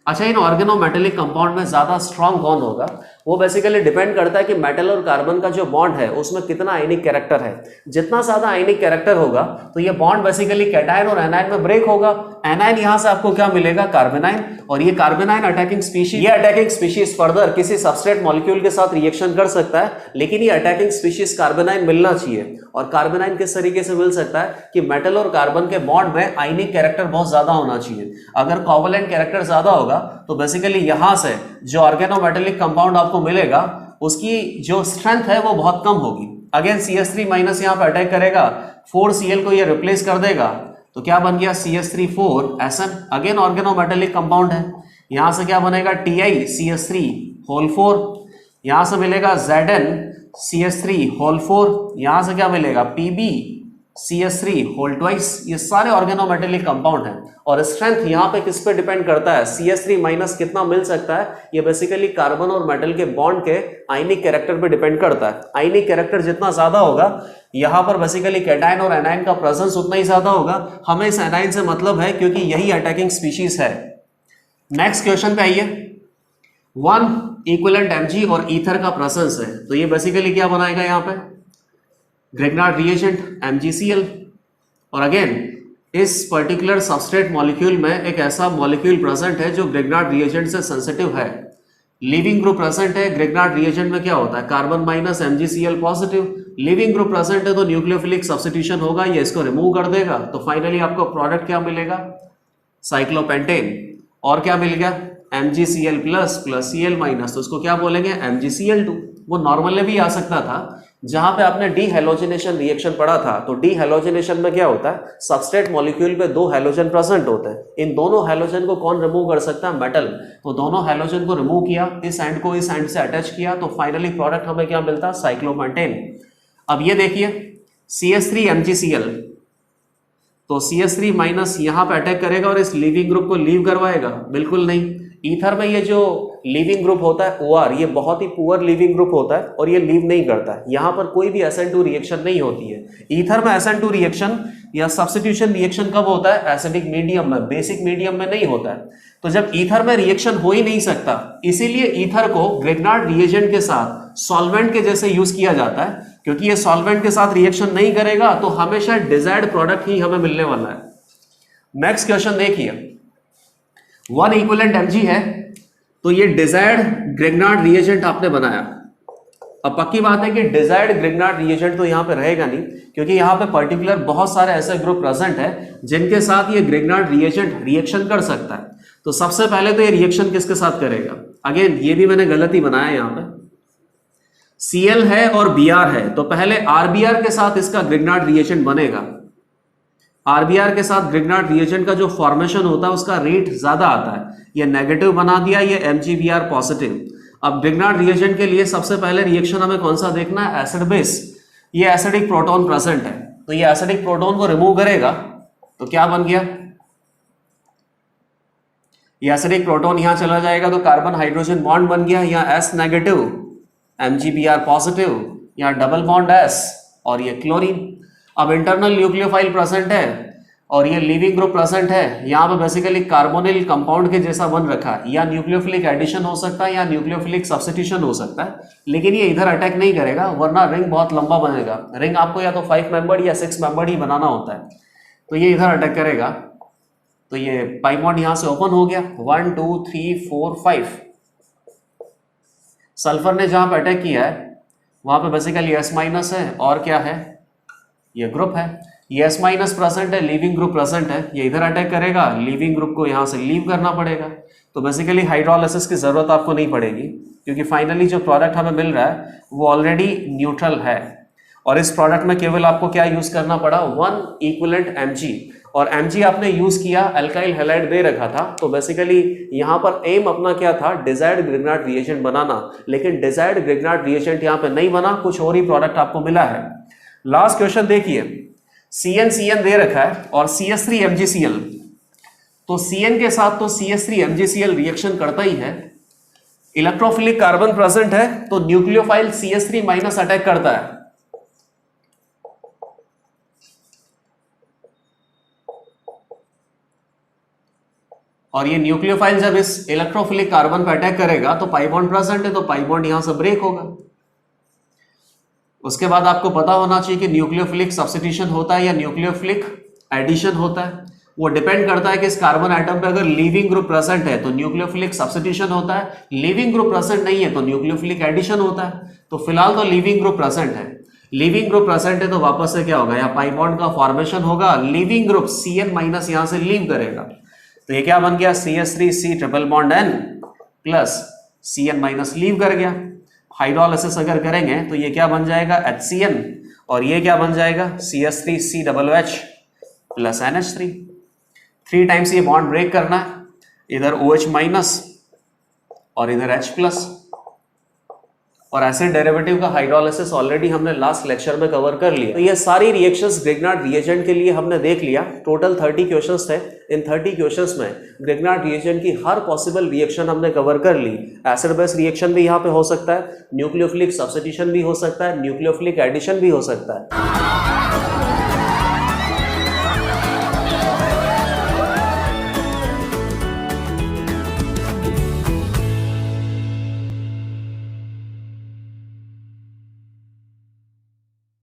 अच्छा, इन ऑर्गेनोमेटेलिक कंपाउंड में ज्यादा स्ट्रॉन्ग कौन होगा, वो बेसिकली डिपेंड करता है कि मेटल और कार्बन का जो बॉन्ड है उसमें कितना आयनिक कैरेक्टर है। जितना ज्यादा आयनिक कैरेक्टर होगा तो ये बॉन्ड बेसिकली कैटायन और एनायन में ब्रेक होगा। एनायन यहां से आपको क्या मिलेगा, कार्बेनाइन, और ये कार्बेनाइन अटैकिंग स्पीशीज, ये अटैकिंग स्पीशीज फर्दर किसी सबस्ट्रेट मॉलिक्यूल के साथ रिएक्शन कर सकता है, लेकिन ये अटैकिंग स्पीशीज कार्बेनाइन मिलना चाहिए। और कार्बेनाइन किस तरीके से मिल सकता है कि मेटल और कार्बन के बॉन्ड में आयनिक कैरेक्टर बहुत ज्यादा होना चाहिए। अगर कोवलेंट कैरेक्टर ज्यादा होगा तो बेसिकली यहां से जो ऑर्गेनोमेटेलिक कंपाउंड आपको मिलेगा उसकी जो स्ट्रेंथ है वो बहुत कम होगी। अगेन CH3- यहां पे अटैक करेगा, 4Cl को ये रिप्लेस कर देगा, तो क्या बन गया, CH3,4SN। अगेन ऑर्गेनोमेटेलिक कंपाउंड है, यहां से क्या बनेगा, TiCH3,4, यहां से मिलेगा ZnCH3,4, यहां से क्या मिलेगा, PbCl2, CH3 होल ट्वाइस, ये सारे ऑर्गेनोमेटेलिक कंपाउंड हैं। और स्ट्रेंथ यहाँ पे किस पे डिपेंड करता है, CH3 माइनस कितना मिल सकता है, ये बेसिकली कार्बन और मेटल के बॉन्ड के आयनिक कैरेक्टर पे डिपेंड करता है। आयनिक कैरेक्टर जितना ज्यादा होगा, यहाँ पर बेसिकली कैटायन और एनायन का प्रेजेंस उतना ही ज्यादा होगा। हमें इस एनायन से मतलब है क्योंकि यही अटैकिंग स्पीशीज है। नेक्स्ट क्वेश्चन पे आइए। 1 इक्विवेलेंट Mg और ईथर का प्रेजेंस है, तो ये बेसिकली क्या बनाएगा यहाँ पे, ग्रिग्नार्ड रिएजेंट MgCl। और अगेन इस पर्टिकुलर सबस्ट्रेट मॉलिक्यूल में एक ऐसा मॉलिक्यूल प्रेजेंट है जो ग्रिग्नार्ड रिएजेंट से सेंसिटिव है। लिविंग ग्रुप प्रेजेंट है, ग्रिग्नार्ड रिएजेंट में क्या होता है, carbon minus MgCl positive. Leaving group present है तो न्यूक्लियोफिलिक सब्स्टिट्यूशन होगा, ये इसको रिमूव कर देगा, तो फाइनली आपको प्रोडक्ट क्या मिलेगा, साइक्लोपेंटेन। और क्या मिल गया, MgCl plus plus Cl minus, तो उसको क्या बोलेंगे, MgCl2। वो नॉर्मल भी आ सकता था, जहां पे आपने डी हेलोजिनेशन रिएक्शन पढ़ा था, तो डी हेलोजिनेशन में क्या होता है, सबस्ट्रेट मॉलिक्यूल पे 2 हेलोजन प्रेजेंट होते हैं। इन दोनों हेलोजन को कौन रिमूव कर सकता है, मेटल। तो दोनों हेलोजन को रिमूव किया, इस एंड को इस एंड से अटैच किया, तो फाइनली प्रोडक्ट हमें क्या मिलता है, साइक्लोपेंटेन। अब ये देखिए CH3 MgCl, तो CH3 माइनस यहां पे अटैक करेगा और इस लीविंग ग्रुप को लीव करवाएगा, बिल्कुल नहीं। ईथर में ये जो लीविंग ग्रुप होता है OR, ये बहुत ही पुअर लीविंग ग्रुप होता है और ये लीव नहीं करता है। यहां पर कोई भी SN2 रिएक्शन नहीं होती है। ईथर में SN2 रिएक्शन या सब्स्टिट्यूशन रिएक्शन कब होता है, एसिडिक मीडियम में, बेसिक मीडियम में नहीं होता है। तो जब ईथर में रिएक्शन हो ही नहीं सकता, इसीलिए ईथर को ग्रिग्नार्ड रिएजेंट के साथ सॉल्वेंट के जैसे यूज किया जाता है, क्योंकि ये सॉल्वेंट के साथ रिएक्शन नहीं करेगा तो हमेशा डिजायर्ड प्रोडक्ट ही हमें मिलने वाला है। नेक्स्ट क्वेश्चन देखिए, 1 इक्विवेलेंट Mg है, तो ये डिजायर्ड ग्रिग्नार्ड रिएजेंट आपने बनाया। अब पक्की बात है कि डिजायर्ड ग्रिग्नार्ड रिएजेंट तो यहां पे रहेगा नहीं, क्योंकि यहां पे पर्टिकुलर बहुत सारे ऐसे ग्रुप प्रेजेंट है जिनके साथ ये ग्रिग्नार्ड रिएजेंट रिएक्शन कर सकता है। तो सबसे पहले तो ये रिएक्शन किसके साथ करेगा, अगेन ये भी मैंने गलती बनाया यहां पे, Cl है और Br है, तो पहले RBr के साथ इसका ग्रिग्नार्ड रिएजेंट बनेगा। RBr के साथ ग्रिग्नार्ड रिएजेंट का जो फॉर्मेशन होता है उसका रेट ज्यादा आता है, ये नेगेटिव बना दिया, ये MgBr पॉजिटिव। अब ग्रिग्नार्ड रिएजेंट के लिए सबसे पहले रिएक्शन हमें कौन सा देखना है, एसिड बेस। ये एसिडिक प्रोटॉन प्रेजेंट है, तो ये एसिडिक प्रोटॉन को रिमूव करेगा, तो क्या बन गया, ये एसिडिक प्रोटॉन यहां चला जाएगा तो कार्बन हाइड्रोजन बॉन्ड बन गया, यहाँ S नेगेटिव MgBr पॉजिटिव, यहाँ डबल बॉन्ड S और ये क्लोरीन। अब इंटरनल न्यूक्लियोफाइल प्रेजेंट है और ये लीविंग ग्रुप प्रेजेंट है, यहाँ पे बेसिकली कार्बोनिल कंपाउंड के जैसा बन रखा है, या न्यूक्लियोफिलिक एडिशन हो सकता है या न्यूक्लियोफिलिक सब्स्टिट्यूशन हो सकता है, लेकिन ये इधर अटैक नहीं करेगा, वरना रिंग बहुत लंबा बनेगा। रिंग आपको या तो 5 मेंबर्ड या 6 मेंबर्ड ही बनाना होता है, तो ये इधर अटैक करेगा, तो ये पाई बॉन्ड यहां से ओपन हो गया, 1 2 3 4 5। सल्फर ने जहां पे अटैक किया है वहां पे बेसिकली S माइनस है, और क्या है, ये ग्रुप है, ये S माइनस प्रेजेंट है, लीविंग ग्रुप प्रेजेंट है, ये इधर अटैक करेगा, लीविंग ग्रुप को यहां से लीव करना पड़ेगा। तो बेसिकली हाइड्रोलाइसिस की जरूरत आपको नहीं पड़ेगी, क्योंकि फाइनली जो प्रोडक्ट हमें मिल रहा है वो ऑलरेडी न्यूट्रल है। और इस प्रोडक्ट में केवल आपको क्या यूज करना पड़ा, 1 इक्विवेलेंट Mg, और Mg आपने यूज किया, अल्काइल हैलाइड दे रखा था, तो बेसिकली यहां पर एम अपना क्या था, डिजायर्ड ग्रिग्नार्ड रिएजेंट बनाना, लेकिन डिजायर्ड ग्रिग्नार्ड रिएजेंट यहां पे नहीं बना, कुछ और ही प्रोडक्ट आपको मिला है। लास्ट क्वेश्चन देखिए, CN दे रखा है और CH3 MgCl, तो Cn के साथ तो CH3 MgCl रिएक्शन करता ही है, इलेक्ट्रोफिलिक कार्बन प्रेजेंट है तो न्यूक्लियोफाइल CH3 माइनस अटैक करता है, और ये न्यूक्लियोफाइल जब इस इलेक्ट्रोफिलिक कार्बन पर अटैक करेगा तो पाई बॉन्ड प्रेजेंट है, तो पाई बॉन्ड यहां से ब्रेक होगा। उसके बाद आपको पता होना चाहिए कि न्यूक्लियोफिलिक सब्स्टिट्यूशन होता है या न्यूक्लियोफिलिक एडिशन होता है, वो डिपेंड करता है कि इस कार्बन आइटम पे अगर लीविंग ग्रुप प्रेजेंट है तो न्यूक्लियोफिलिक सब्स्टिट्यूशन होता है, लीविंग ग्रुप प्रेजेंट नहीं है तो न्यूक्लियोफिलिक एडिशन होता है। तो फिलहाल तो लीविंग ग्रुप प्रेजेंट है, लीविंग ग्रुप प्रेजेंट है तो वापस से क्या होगा, यहाँ पाई बॉन्ड का फॉर्मेशन होगा, लीविंग ग्रुप Cn माइनस यहां से लीव करेगा, तो ये क्या बन गया, CH3C triple bond N plus Cn minus leave कर गया। हाइड्रोलाइसिस अगर करेंगे तो ये क्या बन जाएगा, HCN, और ये क्या बन जाएगा, CH3COOH प्लस NH3। 3 टाइम्स ये बॉन्ड ब्रेक करना है, इधर OH माइनस और इधर H प्लस, और एसिड डेरिवेटिव का हाइड्रोलिसिस ऑलरेडी हमने लास्ट लेक्चर में कवर कर लिया। तो ये सारी रिएक्शंस ग्रिग्नार्ड रिएजेंट के लिए हमने देख लिया। टोटल 30 क्वेश्चंस थे। इन 30 क्वेश्चंस में ग्रिग्नार्ड रिएजेंट की हर पॉसिबल रिएक्शन हमने कवर कर ली। एसिड बेस रिएक्शन भी यहाँ पे हो सकता है, न्यूक्लियोफिलिक सब्स्टिट्यूशन भी हो सकता है, न्यूक्लियोफिलिक एडिशन भी हो सकता है।